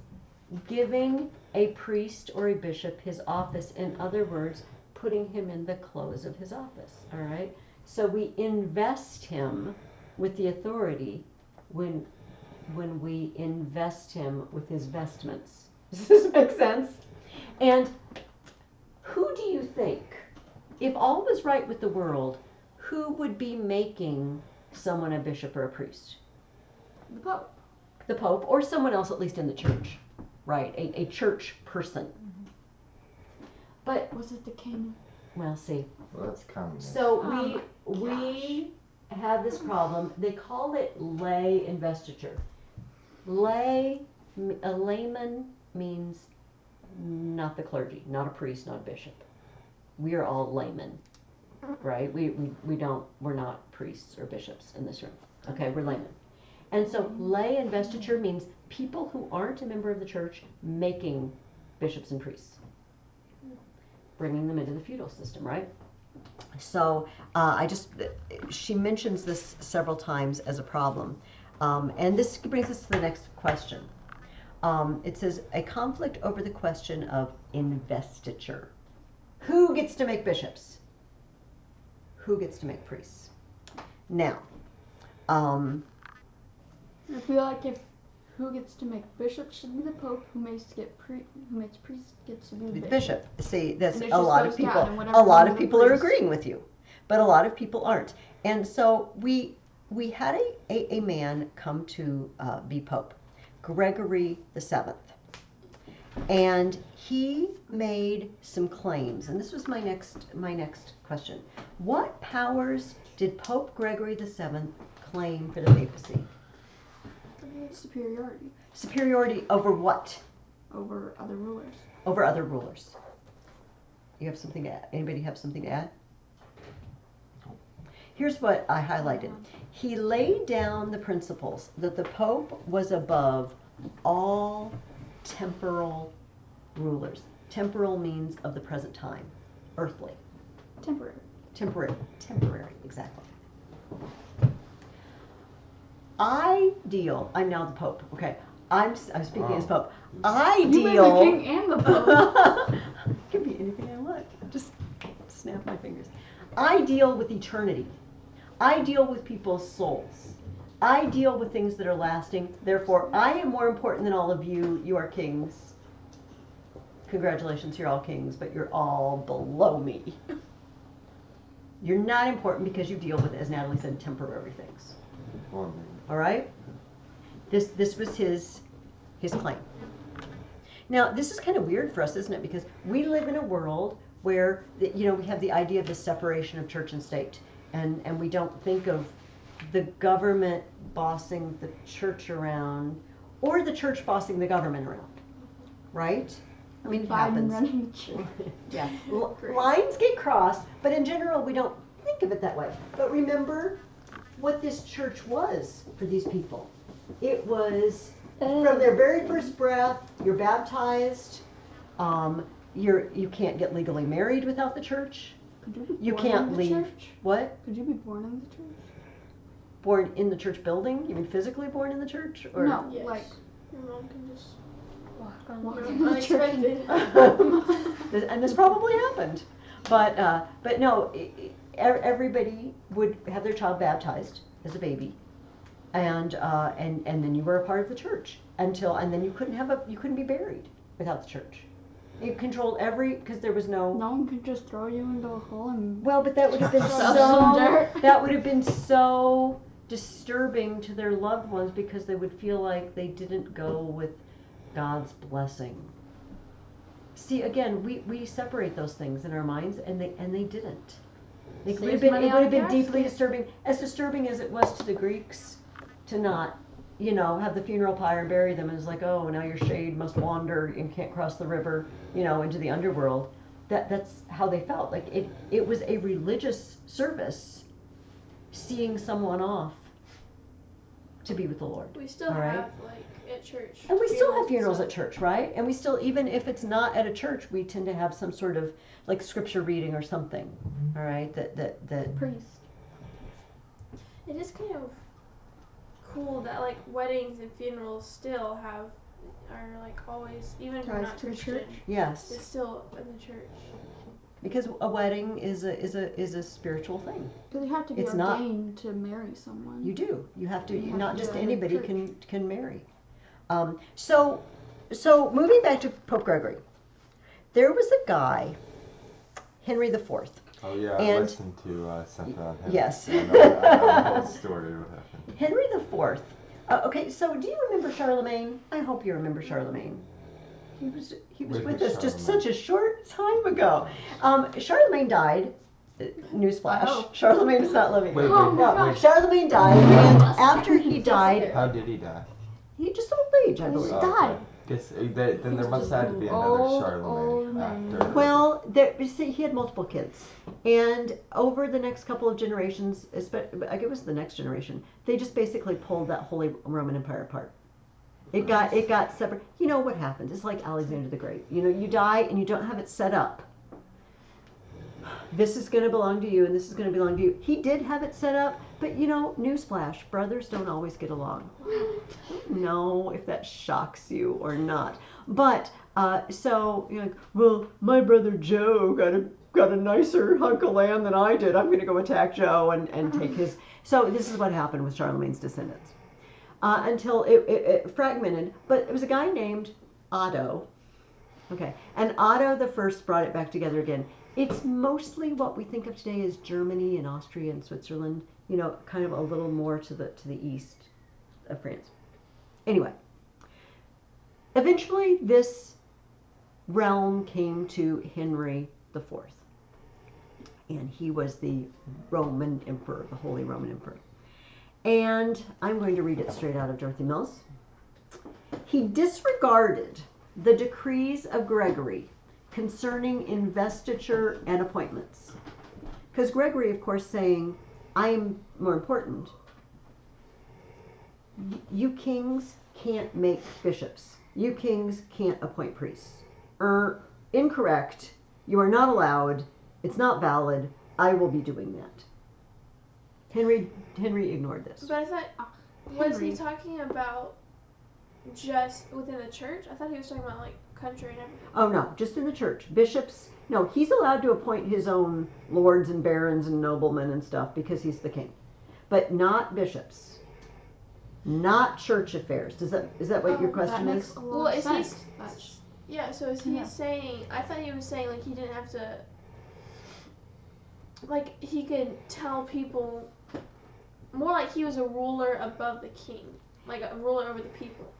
giving a priest or a bishop his office, in other words, putting him in the clothes of his office, all right? So we invest him with the authority when we invest him with his vestments. Does this make sense? And who do you think, if all was right with the world, who would be making someone a bishop or a priest? The Pope. The Pope, or someone else at least in the church, right? A church person. Mm-hmm. But Was it the king? well, see. Well, that's common. So we have this problem. They call it lay investiture. A layman means not the clergy, not a priest, not a bishop. We are all laymen, right? We're not priests or bishops in this room. Okay, we're laymen. And so lay investiture means people who aren't a member of the church making bishops and priests, bringing them into the feudal system, right? So she mentions this several times as a problem. And this brings us to the next question. It says, a conflict over the question of investiture. Who gets to make bishops? Who gets to make priests? Now, I feel like if who gets to make bishops should be the Pope. Who makes priests gets to be the The bishop. bishop. See, that's And it a just lot goes of people. down, and whatever A lot one of of the people are priests- agreeing with you, but a lot of people aren't. And so we had a man come to be Pope, Gregory the Seventh, and he made some claims. And this was my next question. What powers did Pope Gregory the Seventh claim for the papacy? Superiority Superiority over what? over other rulers. Over other rulers. You have something to add? Anybody have something to add? Here's what I highlighted. He laid down the principles that the Pope was above all temporal rulers. Temporal means of the present time. Earthly. Temporary. Temporary, exactly. Ideal. I'm now the Pope. Okay. I'm speaking as Pope. You be the Ideal. king and the Pope. Can be anything I want. Just snap my fingers. I deal with eternity. I deal with people's souls. I deal with things that are lasting. Therefore, I am more important than all of you. You are kings. Congratulations, you're all kings, but you're all below me. You're not important because you deal with, as Natalie said, temporary things. All right? This was his claim. Now, this is kind of weird for us, isn't it? Because we live in a world where, we have the idea of the separation of church and state. And we don't think of the government bossing the church around or the church bossing the government around. Right? I mean, it Biden happens. running the church. Yeah. Lines get crossed, but in general, we don't think of it that way. But remember what this church was for these people. It was from their very first breath, you're baptized, you can't get legally married without the church. Could you be You born can't in the leave. church? What? Could you be born in the church? Born in the church building? You mean physically born in the church? Or? No, Yes. like Your mom can just walk you in know, the church. unexpected. And this probably happened. But no, everybody would have their child baptized as a baby. And then you were a part of the church and then you couldn't be buried without the church. It controlled because there was no. No one could just throw you into a hole and. Well, but that would have been Some dirt. that would have been so disturbing to their loved ones because they would feel like they didn't go with God's blessing. See, again, we separate those things in our minds, and they didn't. It would have been deeply disturbing as it was to the Greeks to not, have the funeral pyre and bury them, and it's like, oh, now your shade must wander and can't cross the river, into the underworld. That's how they felt. Like it was a religious service, seeing someone off to be with the Lord. We still have at church. And we still have funerals at church, right? And we still, even if it's not at a church, we tend to have some sort of scripture reading or something. All right, that Priest. It is kind of cool that weddings and funerals still are always, even if you're Ties not to the Christian, church? yes, it's still in the church. because a wedding is a spiritual thing. Because you have to be It's not- ordained to marry someone. You do. You have to. You have Not to just go to anybody church. can marry. So moving back to Pope Gregory, there was a guy, Henry IV. Oh yeah, I And- listened to something on him. Yes. I know the whole story of what happened. Henry IV. Okay, so do you remember Charlemagne? I hope you remember Charlemagne. He was When with did us just Charlemagne- such a short time ago. Charlemagne died. Newsflash: Oh. Charlemagne is not living. Wait, Oh wait, my No, wait. Charlemagne died, and after he died, How did he die? he just old age, I He believe. just died. Guess, then there must have to be another old Charlemagne man. after. Well, see, he had multiple kids, and over the next couple of generations, it was the next generation, they just basically pulled that Holy Roman Empire apart. It got separate. You know what happens? It's like Alexander the Great. You die and you don't have it set up. This is going to belong to you, and this is going to belong to you. He did have it set up, but newsflash: brothers don't always get along. No, if that shocks you or not. But so you're like, well, my brother Joe got a nicer hunk of land than I did. I'm going to go attack Joe and take his. So this is what happened with Charlemagne's descendants. until it fragmented. But it was a guy named Otto. Okay, and Otto the First brought it back together again. It's mostly what we think of today as Germany and Austria and Switzerland. You know, kind of a little more to the east of France. Anyway, eventually this realm came to Henry the Fourth, and he was the Roman Emperor, the Holy Roman Emperor. And I'm going to read it straight out of Dorothy Mills. He disregarded the decrees of Gregory concerning investiture and appointments. Because Gregory, of course, saying, I am more important. You kings can't make bishops. You kings can't appoint priests. Incorrect. You are not allowed. It's not valid. I will be doing that. Henry ignored this. But I thought, was he talking about just within the church? I thought he was talking about like country and everything. Oh no, just in the church. Bishops, no, he's allowed to appoint his own lords and barons and noblemen and stuff because he's the king. But not bishops. Not church affairs. Is that what your question that is? makes a lot of sense. Yeah, so is he saying, I thought he was saying like he didn't have to, like he could tell people, more like he was a ruler above the king, like a ruler over the people.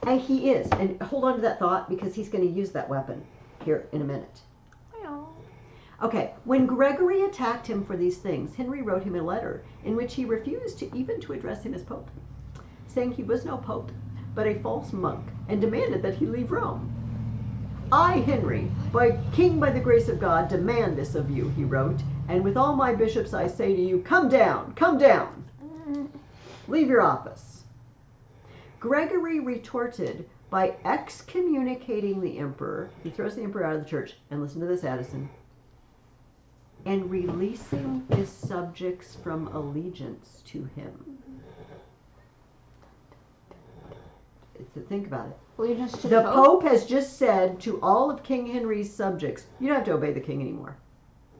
And he is. And hold on to that thought because he's going to use that weapon here in a minute. Okay, when Gregory attacked him for these things, Henry wrote him a letter in which he refused even to address him as pope, saying he was no pope, but a false monk, and demanded that he leave Rome. I, Henry, king by the grace of God, demand this of you, he wrote, and with all my bishops I say to you, come down, leave your office. Gregory retorted by excommunicating the emperor. He throws the emperor out of the church, and listen to this, Addison, and releasing his subjects from allegiance to him. Think about it. Allegiance to The Pope has just said to all of King Henry's subjects, you don't have to obey the king anymore.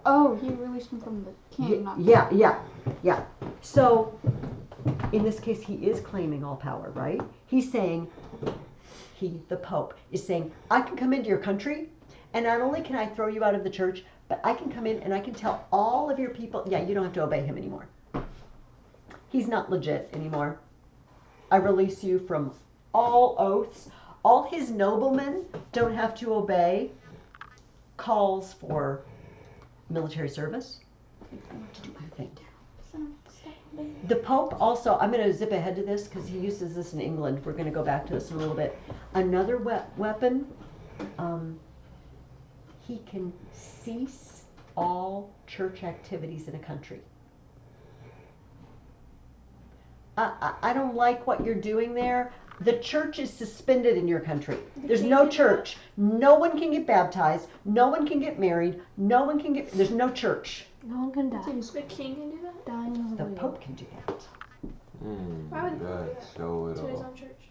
Oh, he released him from the king, not Yeah. So, in this case, he is claiming all power, right? He's saying, the Pope, is saying, I can come into your country, and not only can I throw you out of the church, but I can come in and I can tell all of your people, yeah, you don't have to obey him anymore. He's not legit anymore. I release you from all oaths. All his noblemen don't have to obey calls for military service. To do anything. The Pope also, I'm going to zip ahead to this because he uses this in England. We're going to go back to this in a little bit. Another weapon, he can cease all church activities in a country. I don't like what you're doing there. The church is suspended in your country. There's no church. No one can get baptized. No one can get married. There's no church. No one can die. The king can do that? Dying is The illegal. Pope can do that. Why would the Pope do That's that? so To his little. own church.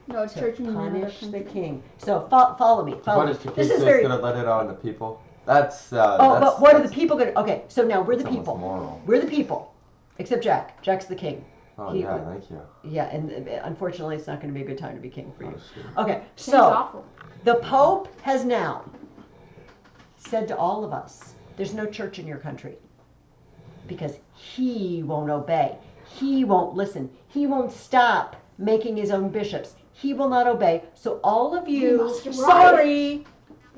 No, To church in another punish country. the king. So follow me. What is the king This is just very. gonna let it on the people? That's But what are the people going to? Okay, so now we're the that's almost people. moral. We're the people, except Jack. Jack's the king. Oh He- yeah, thank you. Yeah, and unfortunately, it's not going to be a good time to be king for you. Oh, shoot. Okay, King's so awful. the Pope has now said to all of us, there's no church in your country because he won't obey. He won't listen. He won't stop making his own bishops. He will not obey. So all of you, must sorry,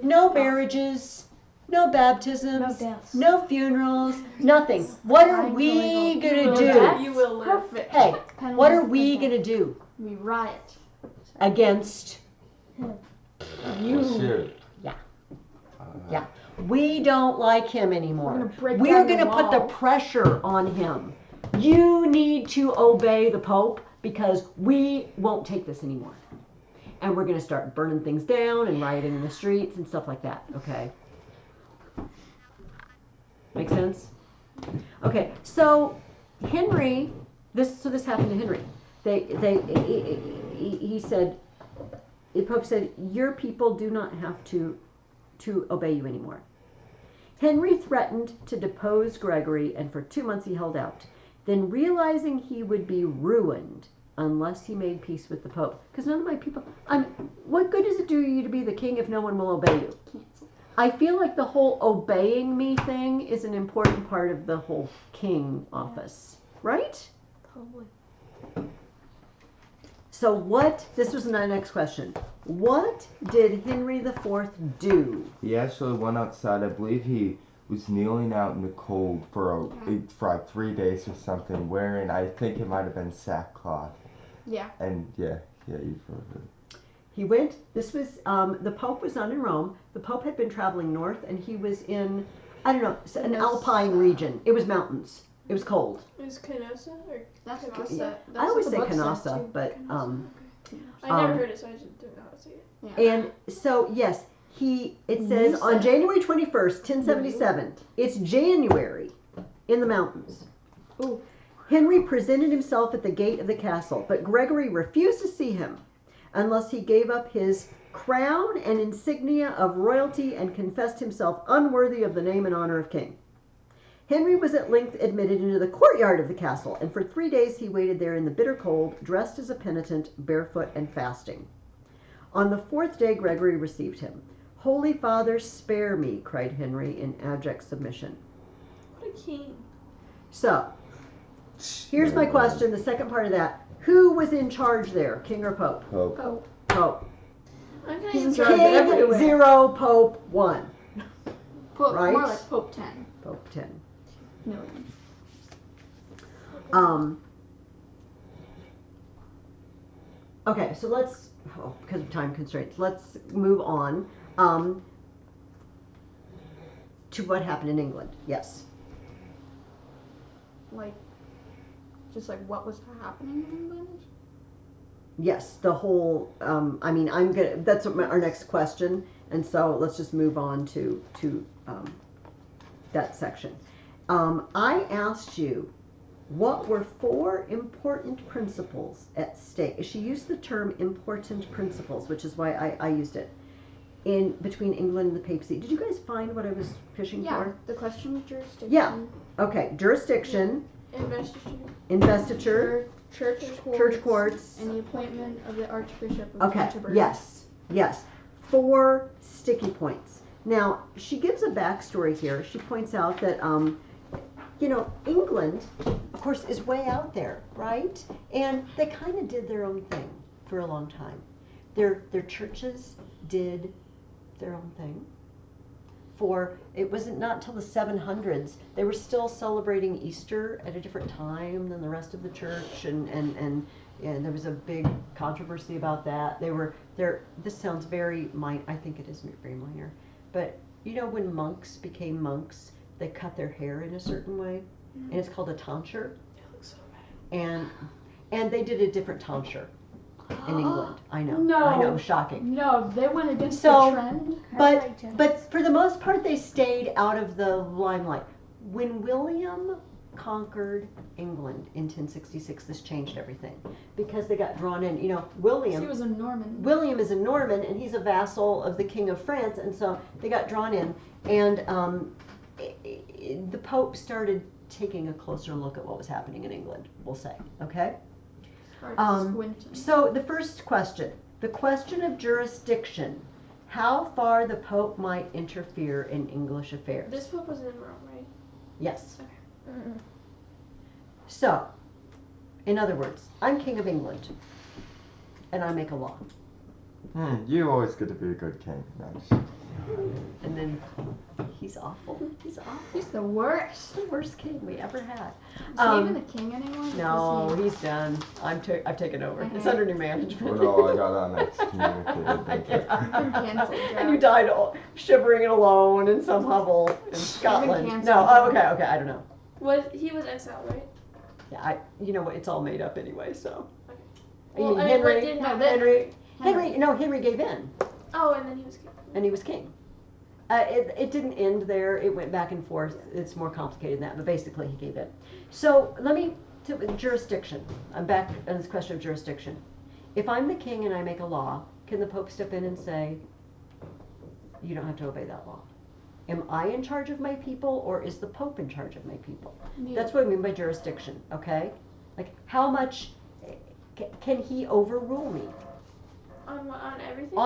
no marriages, no baptisms, No deaths. no funerals, nothing. What are Crimes we illegal. going to You will do? die. You will live. Perfect. Hey, Penalties what are for we death. going to do We riot. against Oh, you? shoot. Yeah. Uh, Yeah. We don't like him We're anymore. gonna break We're down going to the put the wall. pressure on him. You need to obey the Pope because we won't take this anymore. And we're going to start burning things down and rioting in the streets and stuff like that, okay? Make sense? Okay, so Henry, this happened to Henry. He said, the Pope said, your people do not have to obey you anymore. Henry threatened to depose Gregory, and for 2 months he held out. Then, realizing he would be ruined unless he made peace with the Pope. Because none of my people, what good does it do you to be the king if no one will obey you? Cancel. I feel like the whole obeying me thing is an important part of the whole king office, right? Probably. So this was my next question. What did Henry IV do? He actually went outside. I believe he was kneeling out in the cold for like 3 days or something, wearing, I think it might have been sackcloth. Yeah. And you've heard it. He went, this was, the Pope was not in Rome. The Pope had been traveling north, and he was in, I don't know, an alpine region. It was mountains. It was cold. Is Canossa or That's Canossa? Canossa. Yeah. That's I always what say the book says, Canossa, too. but, Okay. I never heard it, so I just didn't know how to say it. Yeah. and so, yes, it says on January 21st, 1077, it's January in the mountains. Ooh. Henry presented himself at the gate of the castle, but Gregory refused to see him unless he gave up his crown and insignia of royalty and confessed himself unworthy of the name and honor of king. Henry was at length admitted into the courtyard of the castle, and for 3 days he waited there in the bitter cold, dressed as a penitent, barefoot and fasting. On the 4th day Gregory received him. "Holy Father, spare me," cried Henry in abject submission. What a king. So, here's my question, the second part of that. Who was in charge there, king or pope? Pope. Pope. Pope. I'm gonna He's in answer charge King everywhere. 0, Pope 1. Pope, Right? More like Pope 10 Pope 10. million. Okay, so let's, because of time constraints, let's move on to what happened in England. Yes. Like, just like what was happening in England? Yes, the whole, that's our next question, and so let's just move on to that section. I asked you, what were 4 important principles at stake? She used the term important principles, which is why I used it, in between England and the papacy. Did you guys find what I was fishing Yeah, for? the question of jurisdiction. Yeah. Okay, jurisdiction, investiture, church courts, and the appointment of the Archbishop of okay, Canterbury. yes. 4 sticky points. Now, she gives a backstory here. She points out that, England, of course, is way out there, right? And they kind of did their own thing for a long time. Their churches did their own thing. It wasn't not until the 700s, they were still celebrating Easter at a different time than the rest of the church, and there was a big controversy about that. This sounds very I think it is very minor, but when monks became monks, they cut their hair in a certain way, and it's called a tonsure. It looks so bad. And they did a different tonsure in England. I know. No. I know, shocking. No, they went against So, the trend. But for the most part, they stayed out of the limelight. When William conquered England in 1066, this changed everything because they got drawn in. He William was a Norman. William is a Norman, and he's a vassal of the King of France, and so they got drawn in. And the Pope started taking a closer look at what was happening in England, we'll say. Okay? So the first question, the question of jurisdiction, how far the Pope might interfere in English affairs. This Pope was in Rome, right? Yes. Okay. So, in other words, I'm King of England, and I make a law. You always get to be a good king. No. And then he's awful. He's awful. He's the worst. He's the worst king we ever had. Is he even the king anymore? No, Because he's done. I've taken over. It's Mhm. under new management. Well, I got excommunicated. Yeah. Cancelled, And you died shivering and alone in some hovel in Scotland. canceled. No, oh, okay, I don't know. He was exiled, right? Yeah, you know what? It's all made up anyway. So. Okay. I mean, What Henry. did No, happen? that- Henry gave in, Oh, and then he was king. and he was king. It didn't end there. It went back and forth. It's more complicated than that, but basically he gave in. So jurisdiction. I'm back on this question of jurisdiction. If I'm the king and I make a law, can the Pope step in and say, you don't have to obey that law? Am I in charge of my people, or is the Pope in charge of my people? Yeah. That's what I mean by jurisdiction, okay? Like how much, Can he overrule me? On what? On everything?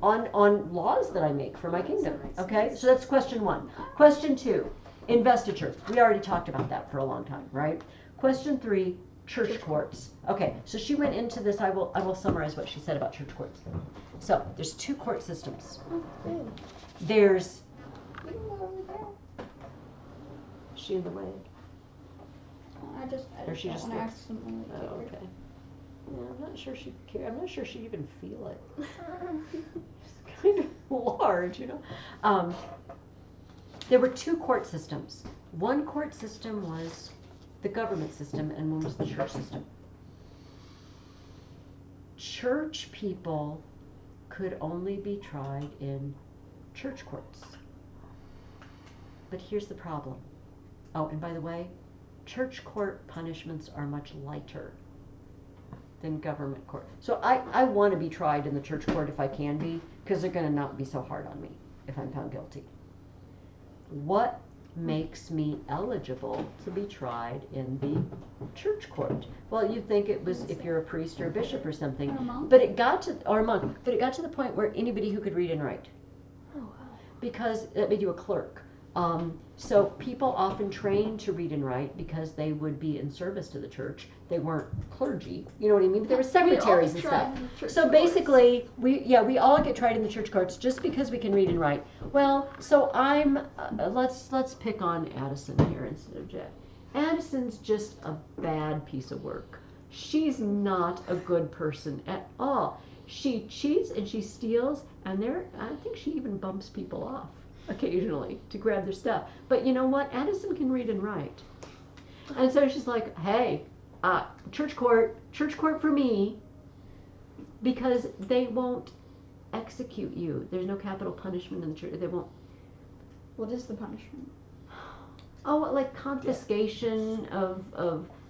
On laws that I make for my kingdom. That makes Okay, sense. so that's question 1. Question 2, investiture. We already talked about that for a long time, right? Question 3, church courts. Okay, so she went into this. I will summarize what she said about church courts. So there's 2 court systems. There's. Is she in the way? I just she just want to looks- accidentally Oh, get her. okay. Yeah, I'm not sure she care. I'm not sure she even feel it. It's kind of large, you know. There were 2 court systems. One court system was the government system, and one was the church system. Church people could only be tried in church courts. But here's the problem. Oh, and by the way, church court punishments are much lighter than government court. So I want to be tried in the church court if I can be, because they're going to not be so hard on me if I'm found guilty. What makes me eligible to be tried in the church court? Well, you'd think it was if you're a priest or a bishop or something, Or a monk. but it got to the point where anybody who could read and write, Oh, wow. because it made you a clerk. So people often trained to read and write because they would be in service to the church. They weren't clergy, you know what I mean? But there were secretaries and stuff. So basically, we all get tried in the church courts just because we can read and write. Well, so I'm let's pick on Addison here instead of Jack. Addison's just a bad piece of work. She's not a good person at all. She cheats and she steals, and I think she even bumps people off occasionally to grab their stuff. But you know what? Addison can read and write. And so she's like, hey, church court for me, because they won't execute you. There's no capital punishment in the church. They won't. What is the punishment? Oh, like confiscation of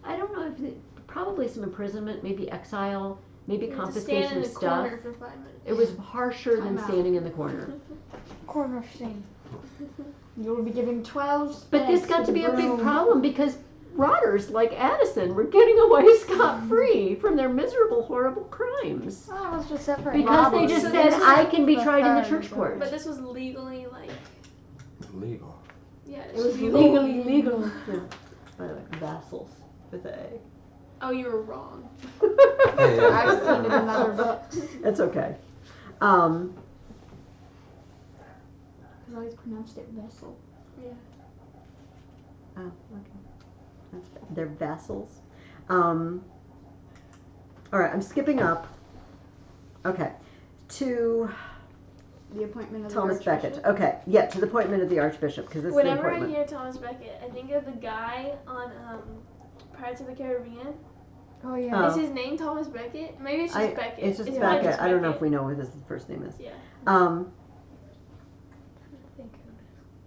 I don't know, probably some imprisonment, maybe exile, maybe You have to confiscation stand in of the stuff. corner for 5 minutes. It was harsher than Time out. standing in the corner. Corner scene. You will be giving 12 But this spanks got to be a big broom. problem because rotters like Addison were getting away scot-free from their miserable, horrible crimes. Oh, I was just set for Because they robbers. just So said, this is I can be the tried in the third church of court. But this was legally like, Legal. yeah. It was legal. legally legal. By the way, vassals with an A. Oh, you were wrong. I've seen it in other books. It's okay. Because I always pronounced it vessel. Yeah. Oh, okay. They're vassals. All right, I'm skipping up. Okay, to The appointment of Thomas the Archbishop. Becket. Okay, yeah, to the appointment of the Archbishop, because it's the Whenever I appointment. hear Thomas Becket, I think of the guy on Pirates of the Caribbean. Oh, yeah. Oh. Is his name Thomas Becket? Maybe it's just Becket. It's just It's Becket. pronounced I don't know if Becket. we know what his first name is. Yeah.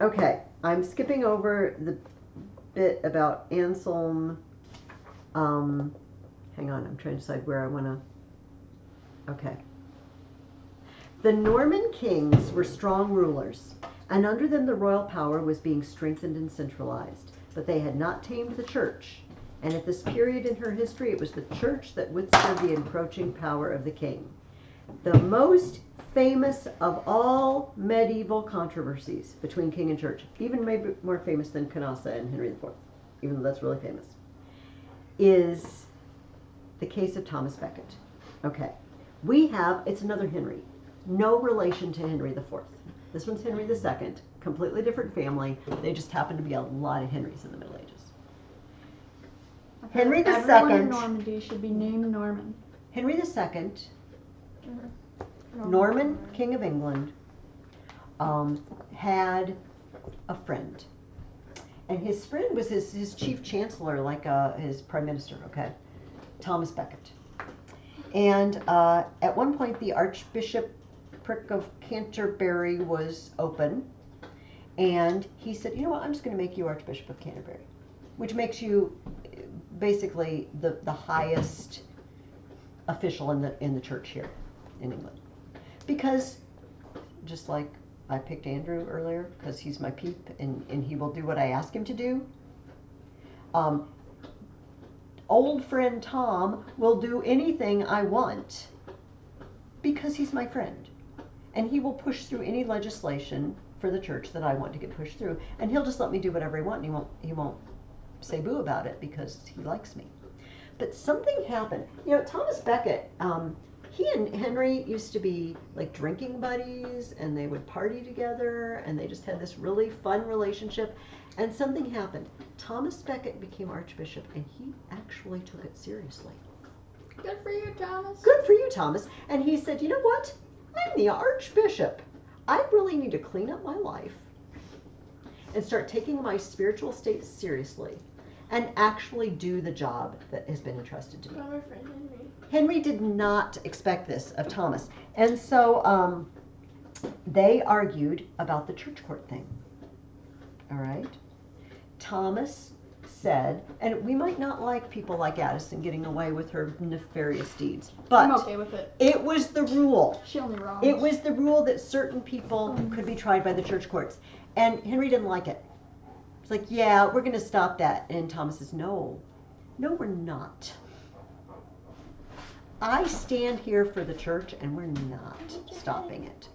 Okay, I'm skipping over the bit about Anselm. Hang on, I'm trying to decide where I want to. Okay. The Norman kings were strong rulers, and under them the royal power was being strengthened and centralized. But they had not tamed the church, and at this period in her history, it was the church that withstood the encroaching power of the king. The most famous of all medieval controversies between king and church, even maybe more famous than Canassa and Henry IV, even though that's really famous, is the case of Thomas Becket. Okay, we have, it's another Henry, no relation to Henry IV. This one's Henry II, completely different family. They just happen to be a lot of Henrys in the Middle Ages. Henry Everyone in II, Normandy should be named Norman. Henry II, Norman, King of England, had a friend. And his friend was his chief chancellor, like his prime minister, okay? Thomas Becket. And at one point, the Archbishopric of Canterbury was open. And he said, you know what, I'm just going to make you Archbishop of Canterbury, which makes you basically the highest official in the church here in England. Because, just like I picked Andrew earlier, because he's my peep and he will do what I ask him to do. old friend Tom will do anything I want because he's my friend. And he will push through any legislation for the church that I want to get pushed through. And he'll just let me do whatever I want, and he won't say boo about it because he likes me. But something happened. You know, Thomas Becket, he and Henry used to be like drinking buddies, and they would party together, and they just had this really fun relationship. And something happened. Thomas Becket became Archbishop, and he actually took it seriously. Good for you, Thomas. Good for you, Thomas. And he said, you know what? I'm the Archbishop. I really need to clean up my life and start taking my spiritual state seriously and actually do the job that has been entrusted to me. From our friend Henry. Henry did not expect this of Thomas. And so they argued about the church court thing. All right? Thomas said, and we might not like people like Addison getting away with her nefarious deeds, but I'm okay with it. it was the rule. She only wrongs. It was the rule that certain people could be tried by the church courts. And Henry didn't like it. It's like, yeah, we're going to stop that. And Thomas says, no, we're not. I stand here for the church, and we're not stopping it.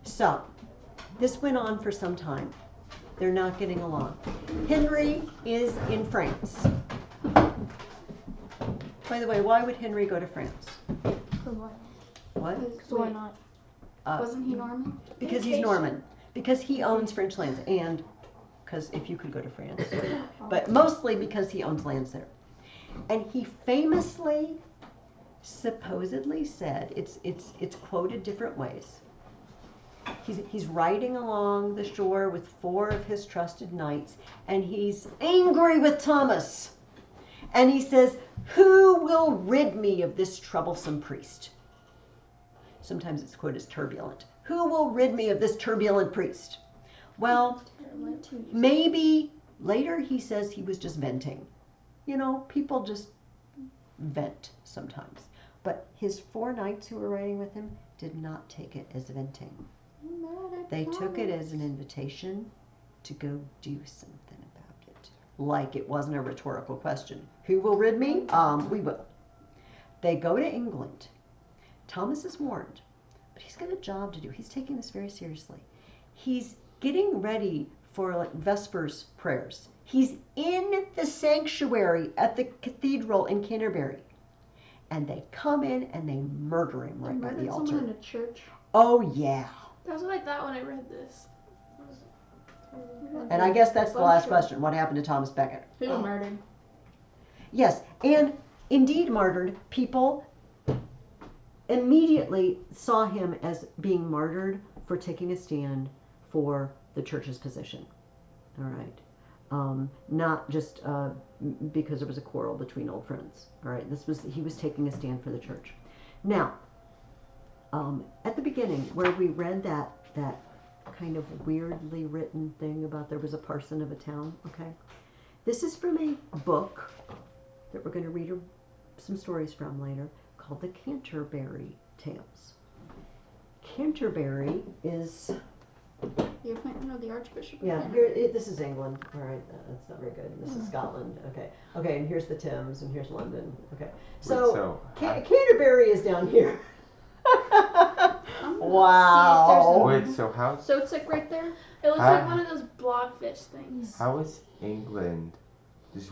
So, this went on for some time. They're not getting along. Henry is in France. By the way, why would Henry go to France? What? So why not? Wasn't he Norman? Because he's Norman. Because he owns French lands, and because if you could go to France, but mostly because he owns lands there. And he famously, supposedly said, it's quoted different ways. He's riding along the shore with 4 of his trusted knights, and he's angry with Thomas. And he says, "Who will rid me of this troublesome priest?" Sometimes it's quoted as turbulent. Who will rid me of this turbulent priest? Well, maybe later he says he was just venting. You know, people just vent sometimes. But his 4 knights who were riding with him did not take it as venting. They took it as an invitation to go do something about it. Like it wasn't a rhetorical question. Who will rid me? We will. They go to England. Thomas is warned, but he's got a job to do. He's taking this very seriously. He's getting ready for like Vespers prayers. He's in the sanctuary at the cathedral in Canterbury. And they come in and they murder him right by the altar. Someone in a church. Oh, yeah. That's what I thought when I read this. And I guess that's the last question. What happened to Thomas Becket? He was murdered. Yes, and indeed martyred. People immediately saw him as being martyred for taking a stand for the church's position. All right. Not just because there was a quarrel between old friends. All right. He was taking a stand for the church. Now, at the beginning, where we read that kind of weirdly written thing about there was a parson of a town, okay? This is from a book that we're going to read some stories from later called the Canterbury Tales. Canterbury is... You know the Archbishop. Yeah, this is England. All right, that's not very good. This is Scotland. Okay, and here's the Thames, and here's London. Okay, so Canterbury is down here. Wow. Wait, so how? So it's like right there? It looks like one of those blobfish things. How is England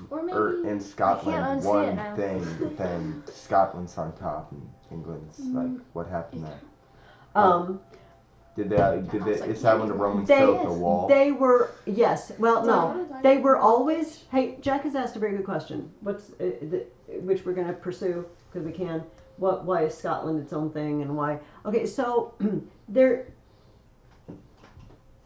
Or maybe in Scotland unsee one it now. thing, but then Scotland's on top and England's like, what happened there? Did they, is that when the Romans built the wall? They were, yes. Well, no. They were always, hey, Jack has asked a very good question, which we're going to pursue because we can. Why is Scotland its own thing and why? Okay, so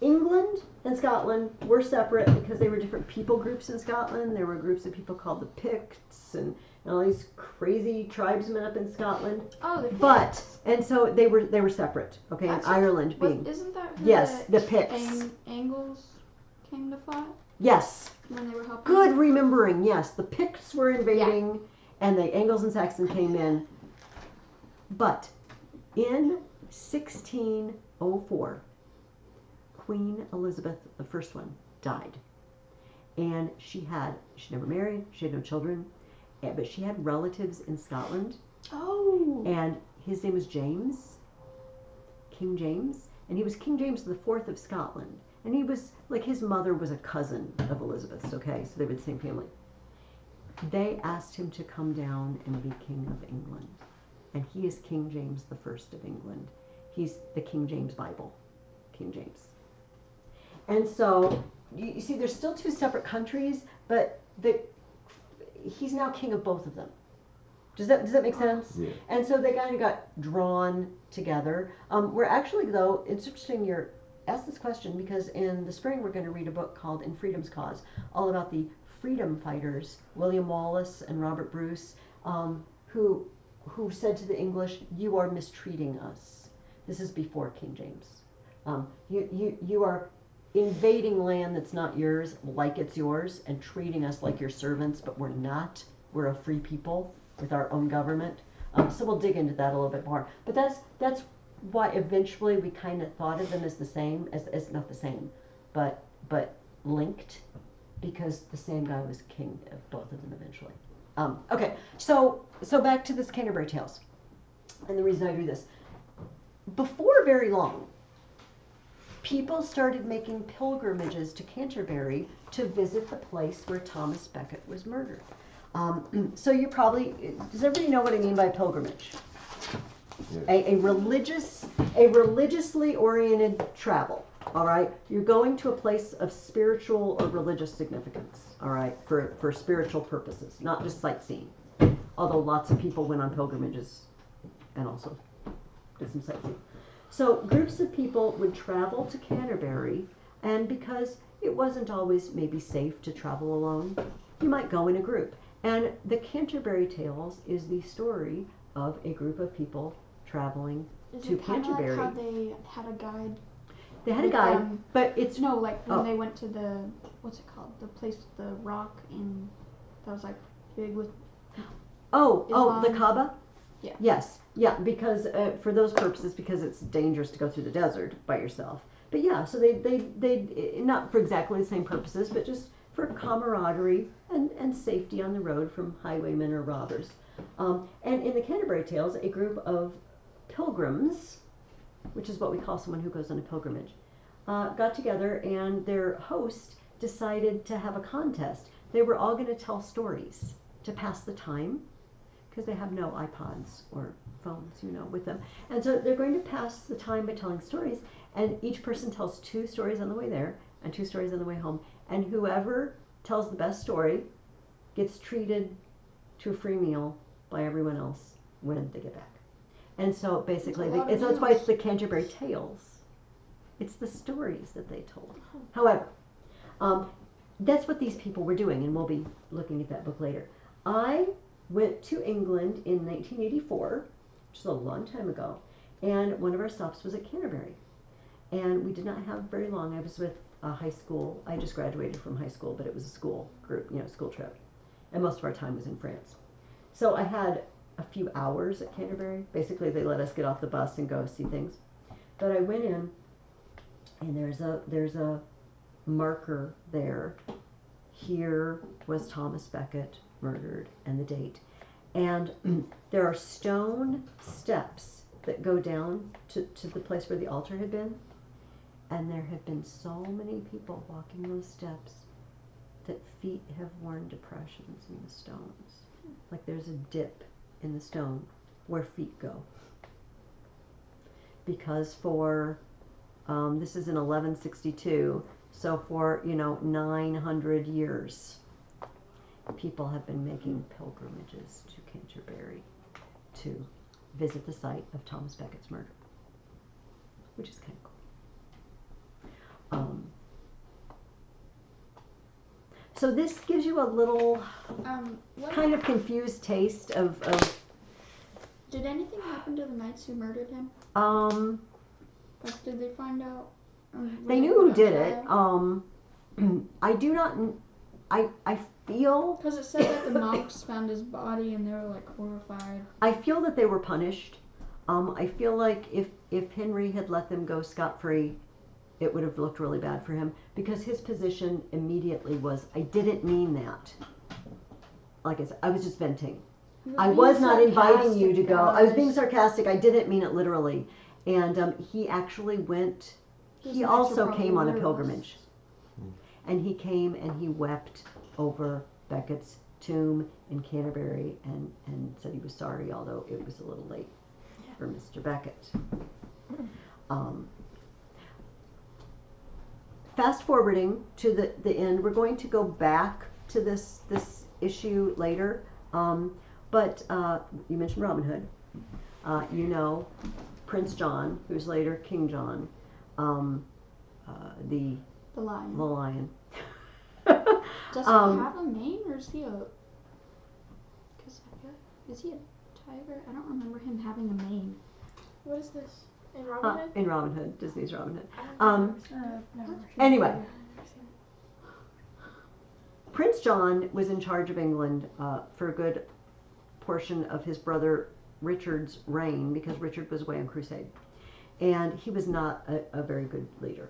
England and Scotland were separate because they were different people groups in Scotland. There were groups of people called the Picts and all these crazy tribesmen up in Scotland. Oh, the Picts. And so they were separate. Okay, That's and Ireland being. Isn't that who Yes, the Picts. Angles came to fight Yes. when they were helping? Good remembering. Yes, the Picts were invading, and the Angles and Saxons came in. But in 1604, Queen Elizabeth, the first one, died. And she never married, she had no children, but she had relatives in Scotland, Oh. and his name was James, King James, and he was King James the Fourth of Scotland, and he was like, his mother was a cousin of Elizabeth's. Okay, so they were the same family. They asked him to come down and be King of England, and he is King James the First of England. He's the King James Bible, King James. And so you see, there's still two separate countries, but he's now king of both of them. Does that make sense? Yeah. And so they kind of got drawn together. We're actually, though, it's interesting you're asked this question, because in the spring we're going to read a book called In Freedom's Cause, all about the freedom fighters, William Wallace and Robert Bruce, who said to the English, "You are mistreating us." This is before King James. You are invading land that's not yours like it's yours, and treating us like your servants, but we're not. We're a free people with our own government. So we'll dig into that a little bit more. But that's why eventually we kind of thought of them as the same, as not the same, but linked, because the same guy was king of both of them eventually. Okay, so back to this Canterbury Tales, and the reason I do this. Before very long, people started making pilgrimages to Canterbury to visit the place where Thomas Becket was murdered. So you probably, does everybody know what I mean by pilgrimage? Yes. A religiously oriented travel. All right, you're going to a place of spiritual or religious significance. All right, for spiritual purposes, not just sightseeing. Although lots of people went on pilgrimages and also did some sightseeing. So groups of people would travel to Canterbury, and because it wasn't always maybe safe to travel alone, you might go in a group. And the Canterbury Tales is the story of a group of people traveling to Canterbury. Like how they had a guide? They had a guide, but it's no, like when they went to the, what's it called? The place with the rock in, that was like big with. The Kaaba. Yeah. Yes. Yeah, because for those purposes, because it's dangerous to go through the desert by yourself. But yeah, so they not for exactly the same purposes, but just for camaraderie and safety on the road from highwaymen or robbers. And in the Canterbury Tales, a group of pilgrims, which is what we call someone who goes on a pilgrimage, got together, and their host decided to have a contest. They were all going to tell stories to pass the time, because they have no iPods or phones, with them. And so they're going to pass the time by telling stories, and each person tells 2 stories on the way there and 2 stories on the way home. And whoever tells the best story gets treated to a free meal by everyone else when they get back. And so basically, that's why it's the Canterbury Tales. It's the stories that they told. However, that's what these people were doing, and we'll be looking at that book later. I went to England in 1984, which is a long time ago, and one of our stops was at Canterbury. And we did not have very long. I was with high school. I just graduated from high school, but it was a school group, school trip. And most of our time was in France. So I had a few hours at Canterbury. Basically, they let us get off the bus and go see things. But I went in, and there's a marker there. Here was Thomas Becket murdered, and the date. And there are stone steps that go down to the place where the altar had been. And there have been so many people walking those steps that feet have worn depressions in the stones. Like there's a dip in the stone where feet go. Because for, this is in 1162, so for, 900 years, people have been making pilgrimages to Canterbury to visit the site of Thomas Becket's murder, which is kind of cool. So this gives you a little kind of confused taste of. Did anything happen to the knights who murdered him? Like, did they find out? They knew who did it. I do not. I feel. Because it said that the monks found his body and they were like horrified. I feel that they were punished. I feel like if Henry had let them go scot-free, it would have looked really bad for him, because his position immediately was, I didn't mean that. like I said, I was just venting. He I being was not inviting you to sarcastic, go. I was being guys. sarcastic. I didn't mean it literally. And he actually went, Just he makes also you came on a probably pilgrimage. And he came and he wept over Becket's tomb in Canterbury and said he was sorry, although it was a little late for Mr. Becket. Fast forwarding to the end, we're going to go back to this issue later. But you mentioned Robin Hood. You know Prince John, who's later King John, the lion. lion. Does he have a mane, or is he a? Cause is he a tiger? I don't remember him having a mane. What is this? In Robin Hood? In Robin Hood, Disney's Robin Hood. Never Anyway, Prince John was in charge of England for a good portion of his brother Richard's reign, because Richard was away on crusade. And he was not a very good leader.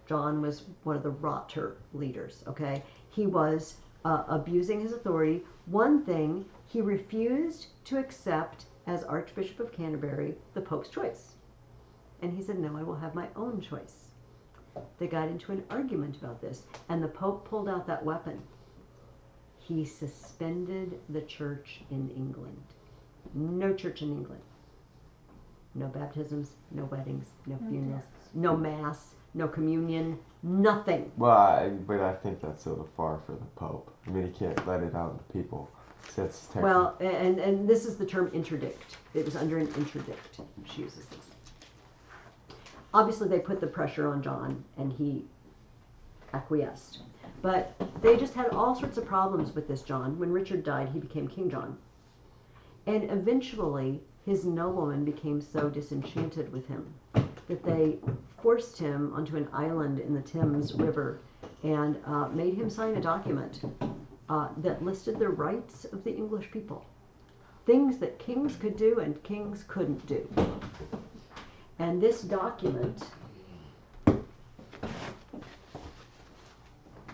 John was one of the rotter leaders, okay? He was abusing his authority. One thing, he refused to accept as Archbishop of Canterbury the Pope's choice. And he said, no, I will have my own choice. They got into an argument about this, and the Pope pulled out that weapon. He suspended the church in England. No church in England. No baptisms, no weddings, no funerals, no mass, no communion, nothing. Well, but I think that's a little far for the Pope. I mean, he can't let it out on the people. So that's Well, and this is the term interdict. It was under an interdict. She uses this. Obviously, they put the pressure on John, and he acquiesced. But they just had all sorts of problems with this John. When Richard died, he became King John. And eventually, his noblemen became so disenchanted with him that they forced him onto an island in the Thames River and made him sign a document that listed the rights of the English people. Things that kings could do and kings couldn't do. And this document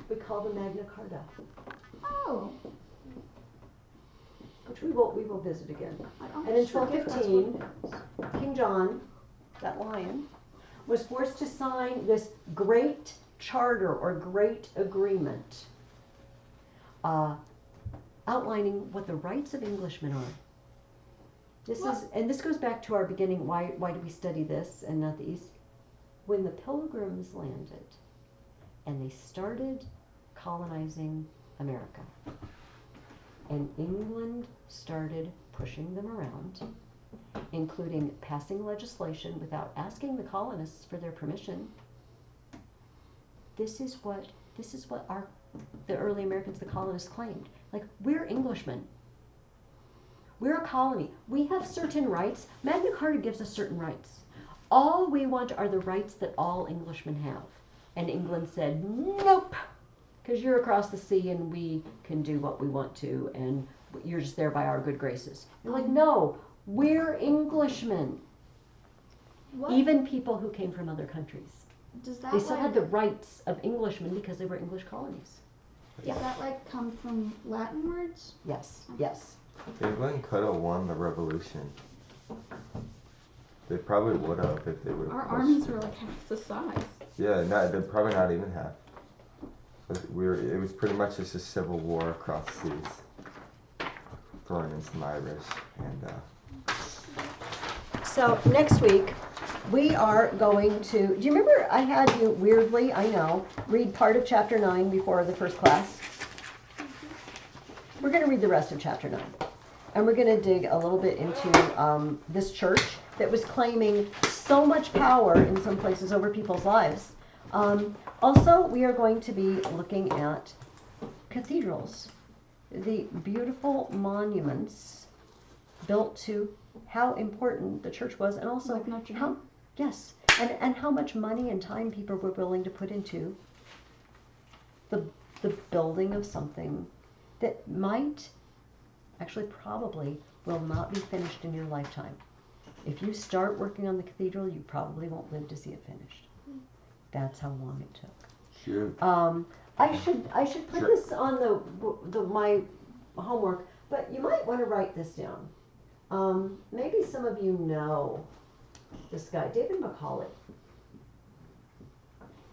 we call the Magna Carta. Oh. Which we will visit again. I And in forget that's 1215, King John, that lion, was forced to sign this great charter or great agreement outlining what the rights of Englishmen are. This goes back to our beginning. Why do we study this and not the East? When the Pilgrims landed and they started colonizing America, and England started pushing them around, including passing legislation without asking the colonists for their permission. This is what the early Americans, the colonists, claimed. Like, we're Englishmen. We're a colony. We have certain rights. Magna Carta gives us certain rights. All we want are the rights that all Englishmen have. And England said, nope, because you're across the sea and we can do what we want to, and you're just there by our good graces. They're like, no, we're Englishmen. What? Even people who came from other countries. Does that They still had the rights of Englishmen because they were English colonies. Does that like come from Latin words? Yes, yes. England could have won the revolution. They probably would have if they would have. Our armies were like half the size. Yeah, they're probably not even half. It was pretty much just a civil war across seas, throwing in some Irish and. So next week we are going to. Do you remember I had you weirdly? I know. Read part of chapter 9 before the first class. We're going to read the rest of chapter 9. And we're going to dig a little bit into this church that was claiming so much power in some places over people's lives. Also, we are going to be looking at cathedrals, the beautiful monuments built to how important the church was, and also Like Notre Dame? how, yes, and how much money and time people were willing to put into the building of something that might, actually probably, will not be finished in your lifetime. If you start working on the cathedral, you probably won't live to see it finished. That's how long it took. Shoot. I should put Sure. this on my homework, but you might want to write this down. Maybe some of you know this guy, David Macaulay.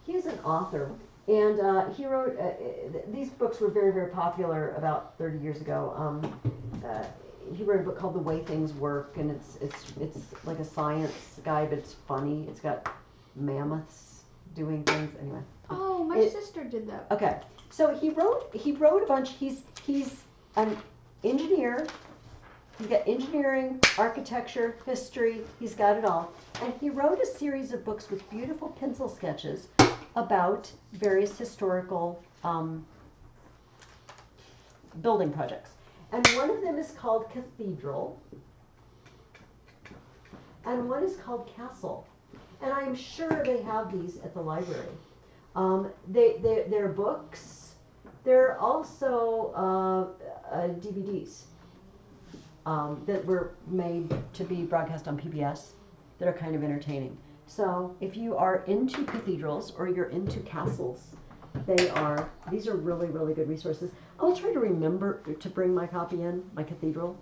He's an author, and he wrote, these books were very, very popular about 30 years ago. He wrote a book called The Way Things Work, and it's like a science guide, but it's funny. It's got mammoths doing things. Anyway. Oh, my sister did that. Okay, so he wrote a bunch. He's an engineer. He's got engineering, architecture, history. He's got it all, and he wrote a series of books with beautiful pencil sketches about various historical building projects. And one of them is called Cathedral, and one is called Castle. And I'm sure they have these at the library. They're books. They're also DVDs that were made to be broadcast on PBS that are kind of entertaining. So if you are into cathedrals or you're into castles, these are really, really good resources. I'll try to remember to bring my copy in, my cathedral,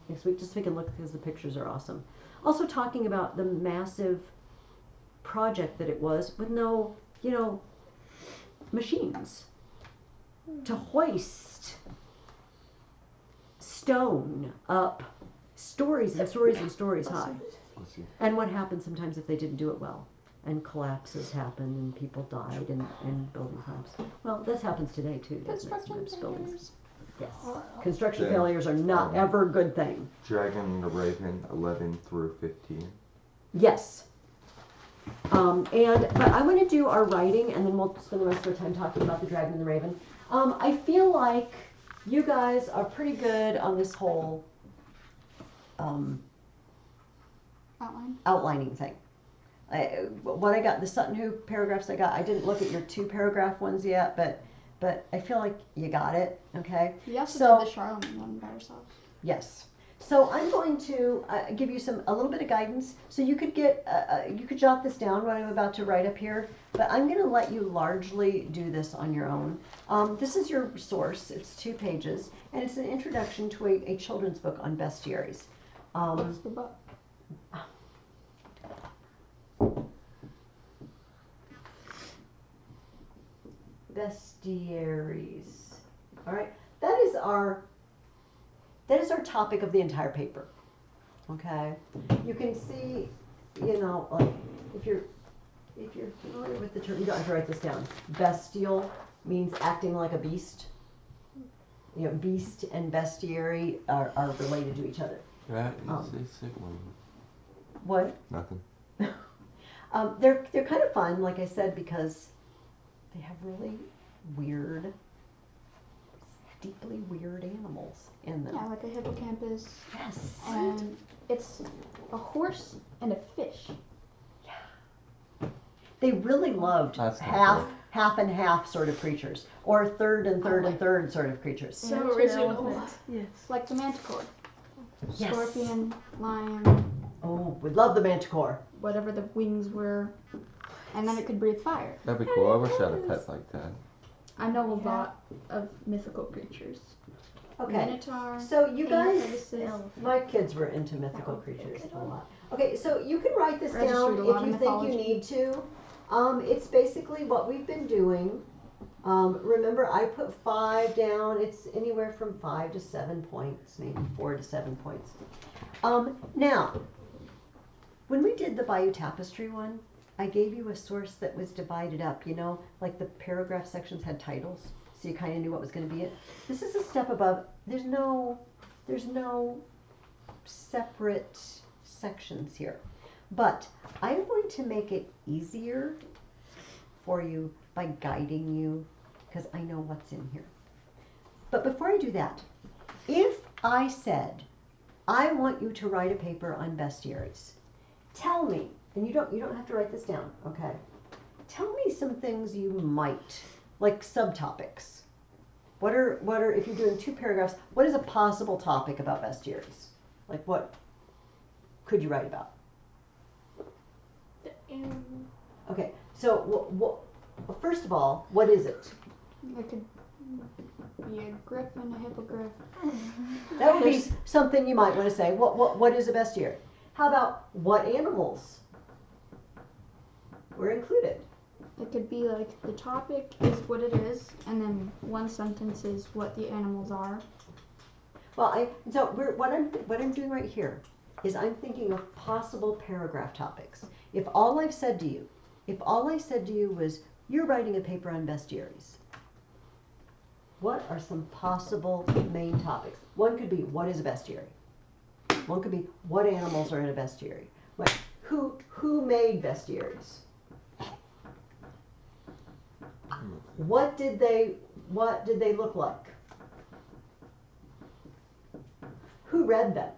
next week, just so we can look because the pictures are awesome. Also talking about the massive project that it was with no, machines to hoist stone up stories and stories and stories high. And what happens sometimes if they didn't do it well, and collapses happen and people died in building times. Well, this happens today too, doesn't it? Sometimes buildings. Yes. Construction Then, failures are not ever a good thing. Dragon and the Raven 11 through 15. Yes. But I want to do our writing, and then we'll spend the rest of our time talking about the Dragon and the Raven. I feel like you guys are pretty good on this whole outlining thing. What I got, the Sutton Hoo paragraphs I got, I didn't look at your 2 paragraph ones yet, but I feel like you got it, okay? We also did the Charlemagne one by ourselves. Yes. So I'm going to give you a little bit of guidance, so you could jot this down what I'm about to write up here, but I'm going to let you largely do this on your own. This is your source. It's 2 pages, and it's an introduction to a children's book on bestiaries. What's the book? Bestiaries. All right. That is our topic of the entire paper. Okay. You can see, like if you're familiar with the term, you don't have to write this down. Bestial means acting like a beast. Beast and bestiary are related to each other. That is a sick one. What? Nothing. They're kind of fun, like I said, because they have really weird, deeply weird animals in them. Yeah, like a hippocampus. Yes. And it's a horse and a fish. Yeah. They really loved half and half sort of creatures, or third and third and third sort of creatures. So original. Yes. Like the manticore. Yes. Scorpion, lion, Oh, we love the manticore. whatever the wings were. And then it could breathe fire. That'd be cool. I wish I had a pet like that. I know a lot of mythical creatures. Okay. Minotaur. So you guys, Pegasus. my kids were into mythical creatures a lot. Okay, so you can write this Registered down a if lot you of think you mythology. need to. It's basically what we've been doing. Remember, I put 5 down. It's anywhere from 5 to 7 points, maybe 4 to 7 points. Now, when we did the Bayou Tapestry one, I gave you a source that was divided up, like the paragraph sections had titles, so you kind of knew what was going to be it. This is a step above. There's no separate sections here, but I'm going to make it easier for you by guiding you, because I know what's in here. But before I do that, if I said, I want you to write a paper on bestiaries, tell me, and you don't have to write this down, okay? Tell me some things you might, like subtopics. What are if you're doing 2 paragraphs, what is a possible topic about bestiaries? Like what could you write about? Okay, so first of all, what is it? It could be a griffin, a hippogriff. That would be something you might want to say. What is a bestiary? How about what animals were included? It could be like the topic is what it is, and then one sentence is what the animals are. Well, what I'm doing right here is I'm thinking of possible paragraph topics. If all I said to you was you're writing a paper on bestiaries, what are some possible main topics? One could be what is a bestiary? One could be what animals are in a bestiary? Who made bestiaries? What did they look like? Who read them?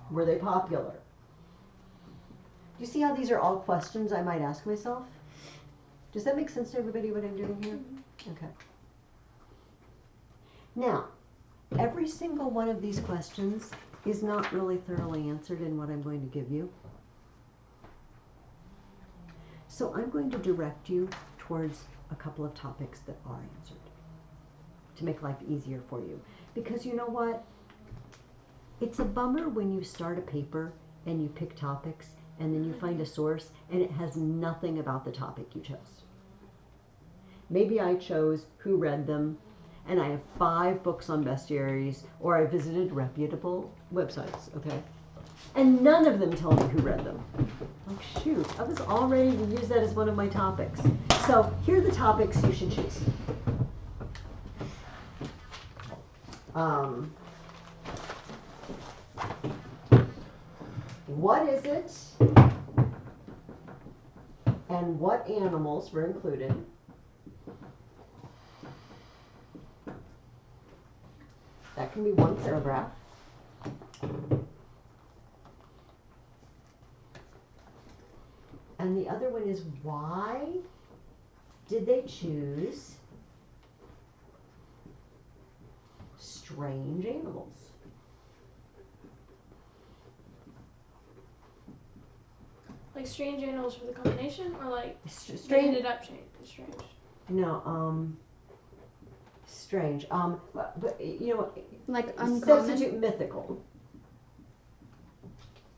Were they popular? Do you see how these are all questions I might ask myself? Does that make sense to everybody what I'm doing here? Okay. Now, every single one of these questions is not really thoroughly answered in what I'm going to give you. So I'm going to direct you towards a couple of topics that are answered to make life easier for you. Because you know what? It's a bummer when you start a paper and you pick topics and then you find a source and it has nothing about the topic you chose. Maybe I chose who read them, and I have 5 books on bestiaries, or I visited reputable websites, okay? And none of them tell me who read them. Oh shoot, I was all ready to use that as one of my topics. So here are the topics you should choose. What is it? And what animals were included? That can be one paragraph. And the other one is why did they choose strange animals? Like strange animals for the combination, or like they Strange. ended up strange? No, strange. But you know what? Like uncommon. Substitute mythical.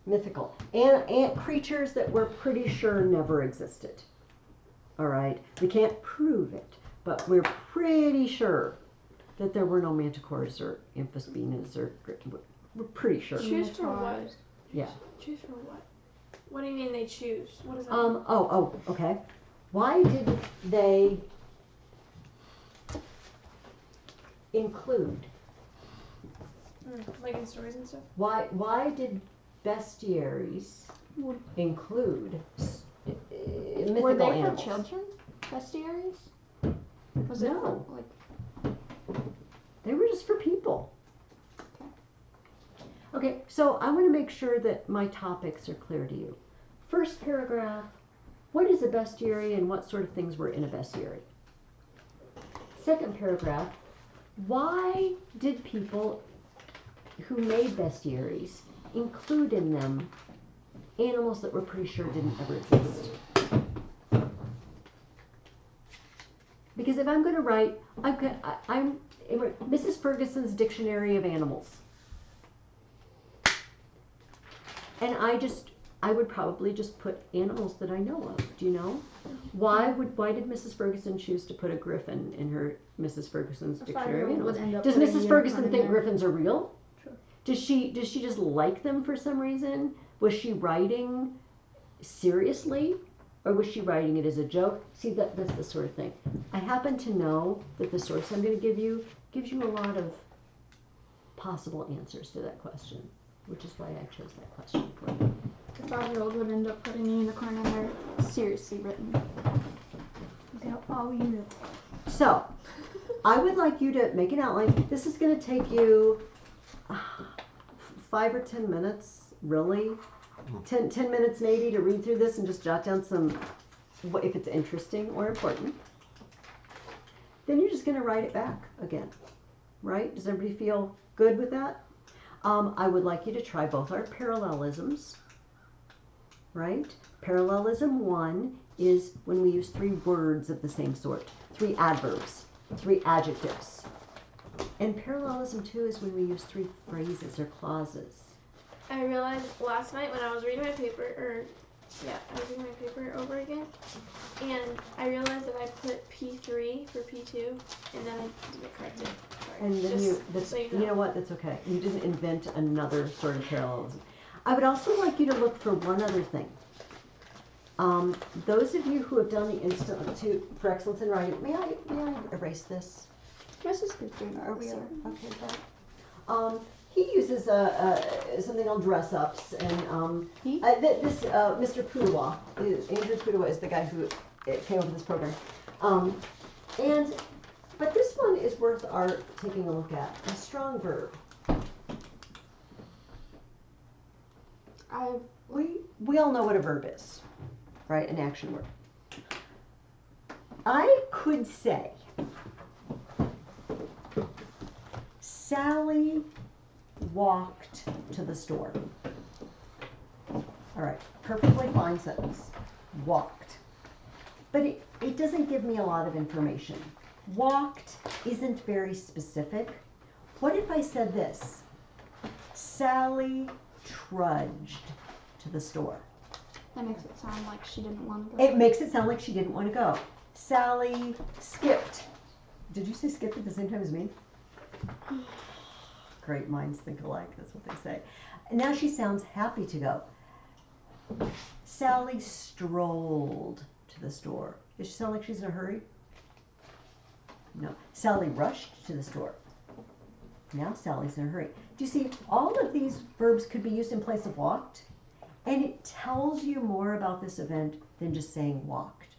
Mythical. And creatures that we're pretty sure never existed. All right? We can't prove it, but we're pretty sure that there were no manticores or amphibians or we're pretty sure. Choose for what? Yeah. Choose for what? What do you mean they choose? What does that mean? Okay. Why did they include? Like in stories and stuff? Why did bestiaries include mythical Were they animals? for children? Bestiaries? Was No. it like? They were just for people. Okay, so I want to make sure that my topics are clear to you. First paragraph, what is a bestiary and what sort of things were in a bestiary? Second paragraph, why did people who made bestiaries include in them animals that we're pretty sure didn't ever exist? Because if I'm going to write, I'm Mrs. Ferguson's Dictionary of Animals. And I would probably just put animals that I know of. Do you know? Why did Mrs. Ferguson choose to put a griffin in her Mrs. Ferguson's Dictionary of Animals? Does Mrs. Ferguson think griffins are real? Sure. Does she just like them for some reason? Was she writing seriously? Or was she writing it as a joke? See, that's the sort of thing. I happen to know that the source I'm going to give you gives you a lot of possible answers to that question, which is why I chose that question for you. The 5-year-old would end up putting a unicorn in there, seriously written. Oh, you. So, I would like you to make an outline. This is going to take you 5 or 10 minutes, really. 10 minutes maybe to read through this and just jot down some, if it's interesting or important. Then you're just going to write it back again, right? Does everybody feel good with that? I would like you to try both our parallelisms, right? Parallelism 1 is when we use 3 words of the same sort, 3 adverbs, 3 adjectives, And parallelism too is when we use three phrases or clauses. I realized last night when I was reading my paper, I was reading my paper over again, and I realized that I put P3 for P2, and then I didn't correct it. Sorry. And then you know what, that's okay. You didn't invent another sort of parallelism. I would also like you to look for one other thing. Those of you who have done the Institute for Excellence in Writing, may I erase this? This is good. Are we okay with that? He uses something called dress ups, and Mr. Pudawa, Andrew Pudawa is the guy who came up with this program. But this one is worth our taking a look at. A strong verb. We all know what a verb is, right? An action word. I could say, Sally walked to the store. All right, perfectly fine sentence. Walked. But it doesn't give me a lot of information. Walked isn't very specific. What if I said this? Sally trudged to the store. That makes it sound like she didn't want to go. It makes it sound like she didn't want to go. Sally skipped. Did you say skipped at the same time as me? Great minds think alike, that's what they say. Now she sounds happy to go. Sally strolled to the store. Does she sound like she's in a hurry? No. Sally rushed to the store. Now Sally's in a hurry. Do you see, all of these verbs could be used in place of walked, and it tells you more about this event than just saying walked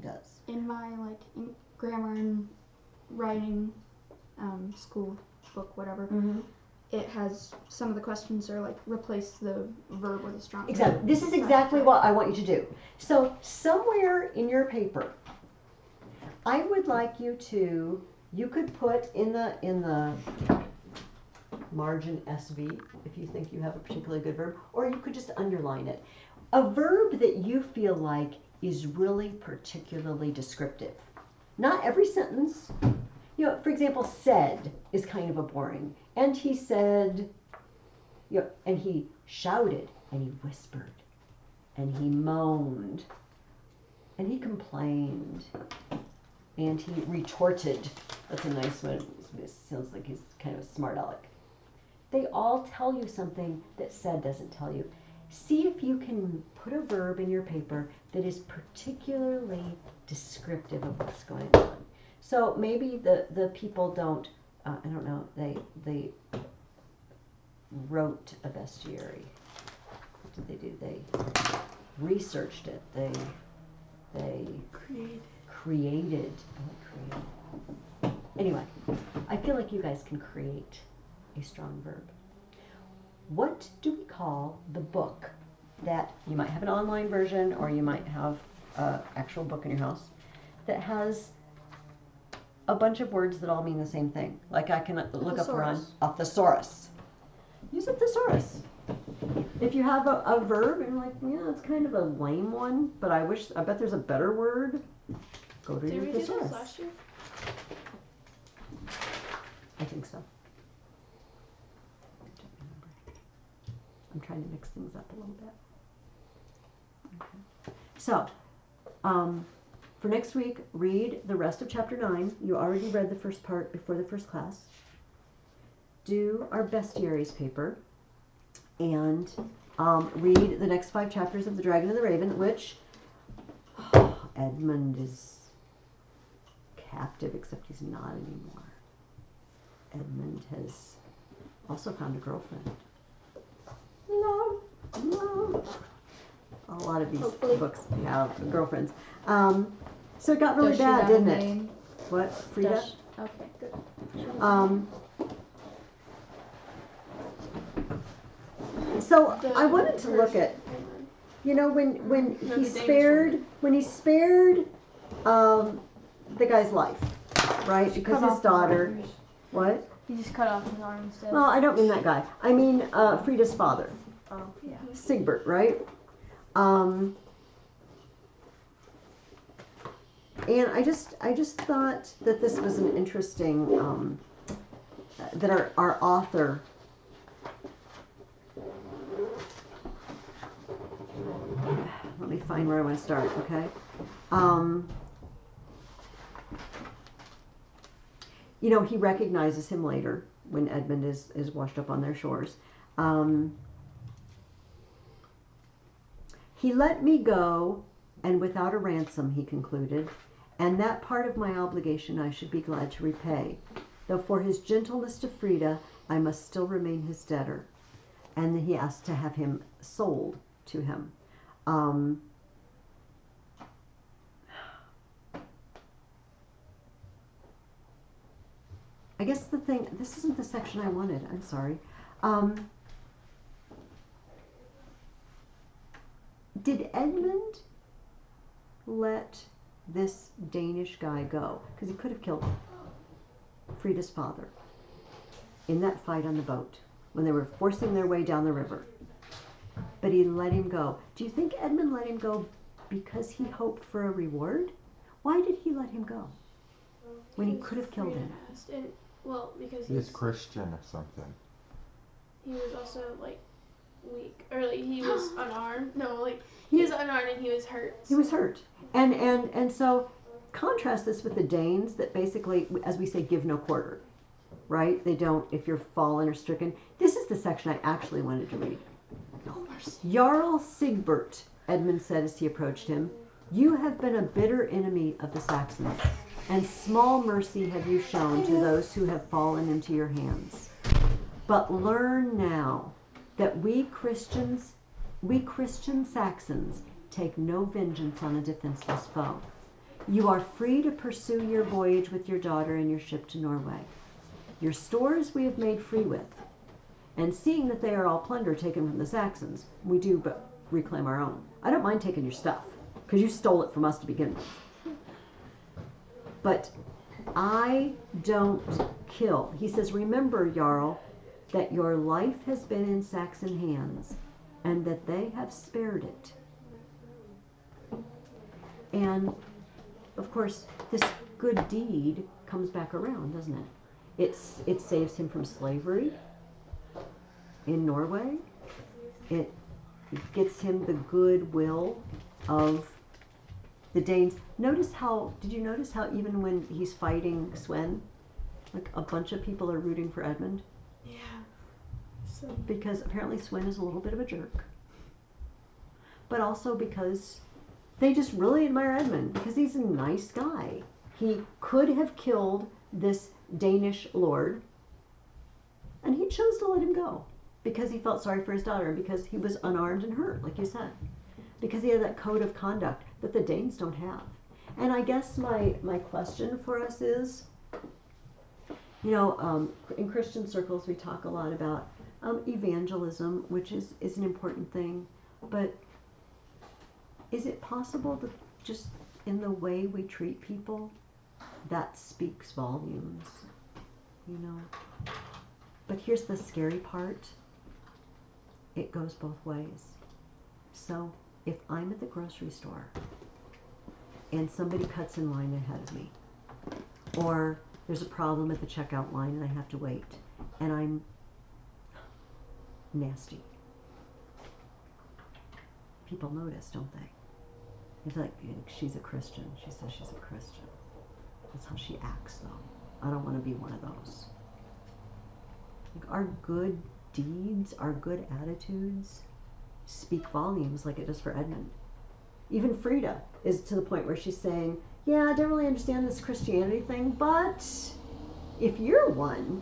does. In my in grammar and writing school book, whatever, it has some of the questions are replace the verb with a strong verb. Exactly. This is exactly what I want you to do. So somewhere in your paper, I would like you could put in the margin SV if you think you have a particularly good verb, or you could just underline it. A verb that you feel like is really particularly descriptive. Not every sentence. For example, said is kind of a boring. And he said, and he shouted, and he whispered, and he moaned, and he complained, and he retorted. That's a nice one. It sounds like he's kind of a smart aleck. They all tell you something that said doesn't tell you. See if you can put a verb in your paper that is particularly descriptive of what's going on. So maybe the people don't, I don't know, they wrote a bestiary. What did they do? They researched it. They created. Anyway, I feel like you guys can create a strong verb. What do we call the book that you might have an online version, or you might have an actual book in your house that has a bunch of words that all mean the same thing? Like I can look up a thesaurus. Use a thesaurus. If you have a verb and you're like, it's kind of a lame one, but I bet there's a better word, go to your thesaurus. Did we do this last year? I think so. I don't remember. I'm trying to mix things up a little bit. Okay. So, for next week, read the rest of chapter 9. You already read the first part before the first class. Do our bestiaries paper and read the next 5 chapters of The Dragon and the Raven, which Edmund is captive, except he's not anymore. Edmund has also found a girlfriend. No. A lot of these books have girlfriends. So it got really bad, didn't it? What, Frida? Okay, good. So I wanted to look at, when he spared the guy's life, right? Because his daughter. What? He just cut off his arm instead. Well, I don't mean that guy. I mean Frida's father. Oh, yeah. Sigbert, right? And I just thought that this was an interesting that our author let me find where I want to start, okay? You know, he recognizes him later when Edmund is washed up on their shores. He let me go, and without a ransom, he concluded, and that part of my obligation I should be glad to repay, though for his gentleness to Frida I must still remain his debtor. And then he asked to have him sold to him. I guess the thing, this isn't the section I wanted, I'm sorry. Did Edmund let this Danish guy go? Because he could have killed Frida's father in that fight on the boat when they were forcing their way down the river. But he let him go. Do you think Edmund let him go because he hoped for a reward? Why did he let him go when he could have killed him? Well, because He's Christian or something. He was also like weak, or like he was unarmed. No, like he was unarmed and he was hurt. He was hurt, and so contrast this with the Danes that basically, as we say, give no quarter, right? They don't if you're fallen or stricken. This is the section I actually wanted to read. No mercy. Jarl Sigbert, Edmund said as he approached him, you have been a bitter enemy of the Saxons, and small mercy have you shown to those who have fallen into your hands. But learn now that we Christian Saxons take no vengeance on a defenseless foe. You are free to pursue your voyage with your daughter and your ship to Norway. Your stores we have made free with, and seeing that they are all plunder taken from the Saxons, we do but reclaim our own. I don't mind taking your stuff, because you stole it from us to begin with. But I don't kill. He says, remember, Jarl, that your life has been in Saxon hands, and that they have spared it. And, of course, this good deed comes back around, doesn't it? It saves him from slavery in Norway. It gets him the goodwill of the Danes. Did you notice how even when he's fighting Swen, like a bunch of people are rooting for Edmund? Yeah. So. Because apparently Swen is a little bit of a jerk. But also because they just really admire Edmund, because he's a nice guy. He could have killed this Danish lord, and he chose to let him go because he felt sorry for his daughter, and because he was unarmed and hurt, like you said. Because he had that code of conduct that the Danes don't have. And I guess my question for us is, you know, in Christian circles we talk a lot about evangelism, which is an important thing, but is it possible that just in the way we treat people, that speaks volumes, you know? But here's the scary part. It goes both ways. So if I'm at the grocery store and somebody cuts in line ahead of me, or there's a problem at the checkout line and I have to wait, and I'm nasty, people notice, don't they? It's like, she's a Christian. She says she's a Christian. That's how she acts, though. I don't want to be one of those. Like, our good deeds, our good attitudes speak volumes like it does for Edmund. Even Frida is to the point where she's saying, yeah, I don't really understand this Christianity thing, but if you're one,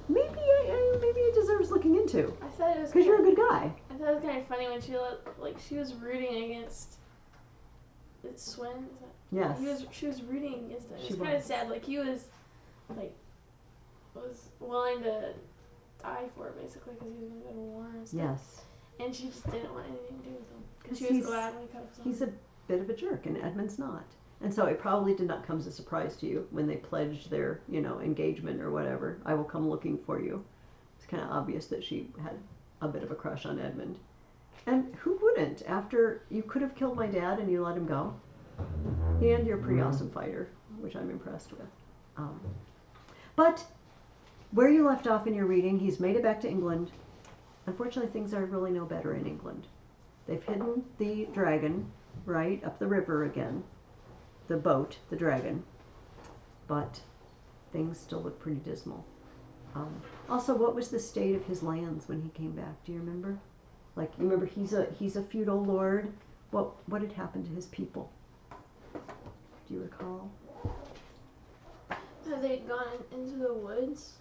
maybe it deserves looking into. I thought it was because you're a good guy. I thought it was kind of funny when she was rooting against Swen. Yes. She was rooting against him. She It's kind of was. sad. Like he was willing to die for it basically because he was going to go to war and stuff. Yes. And she just didn't want anything to do with him because Because she was glad when he cut off his arm. He's a bit of a jerk, and Edmund's not. And so it probably did not come as a surprise to you when they pledged their, engagement or whatever. I will come looking for you. It's kind of obvious that she had a bit of a crush on Edmund. And who wouldn't? After you could have killed my dad and you let him go. And you're a pretty awesome fighter, which I'm impressed with. But where you left off in your reading, he's made it back to England. Unfortunately, things are really no better in England. They've hidden the dragon, right, up the river again. The boat, the dragon. But things still look pretty dismal. Also, what was the state of his lands when he came back? Do you remember? Like, you remember he's a feudal lord. What had happened to his people? Do you recall? Have they gone into the woods?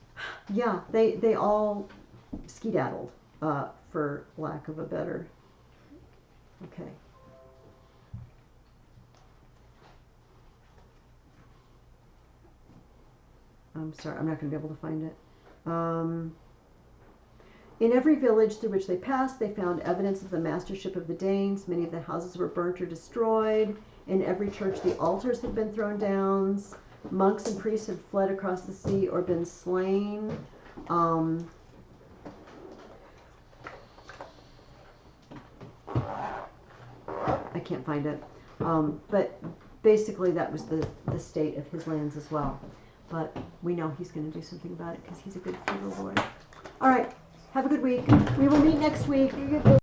Yeah, they all skedaddled, for lack of a better. Okay. I'm sorry, I'm not going to be able to find it. In every village through which they passed, they found evidence of the mastership of the Danes. Many of the houses were burnt or destroyed. In every church, the altars had been thrown down. Monks and priests had fled across the sea or been slain. I can't find it. But basically, that was the state of his lands as well. But we know he's going to do something about it because he's a good feudal lord. All right. Have a good week. We will meet next week.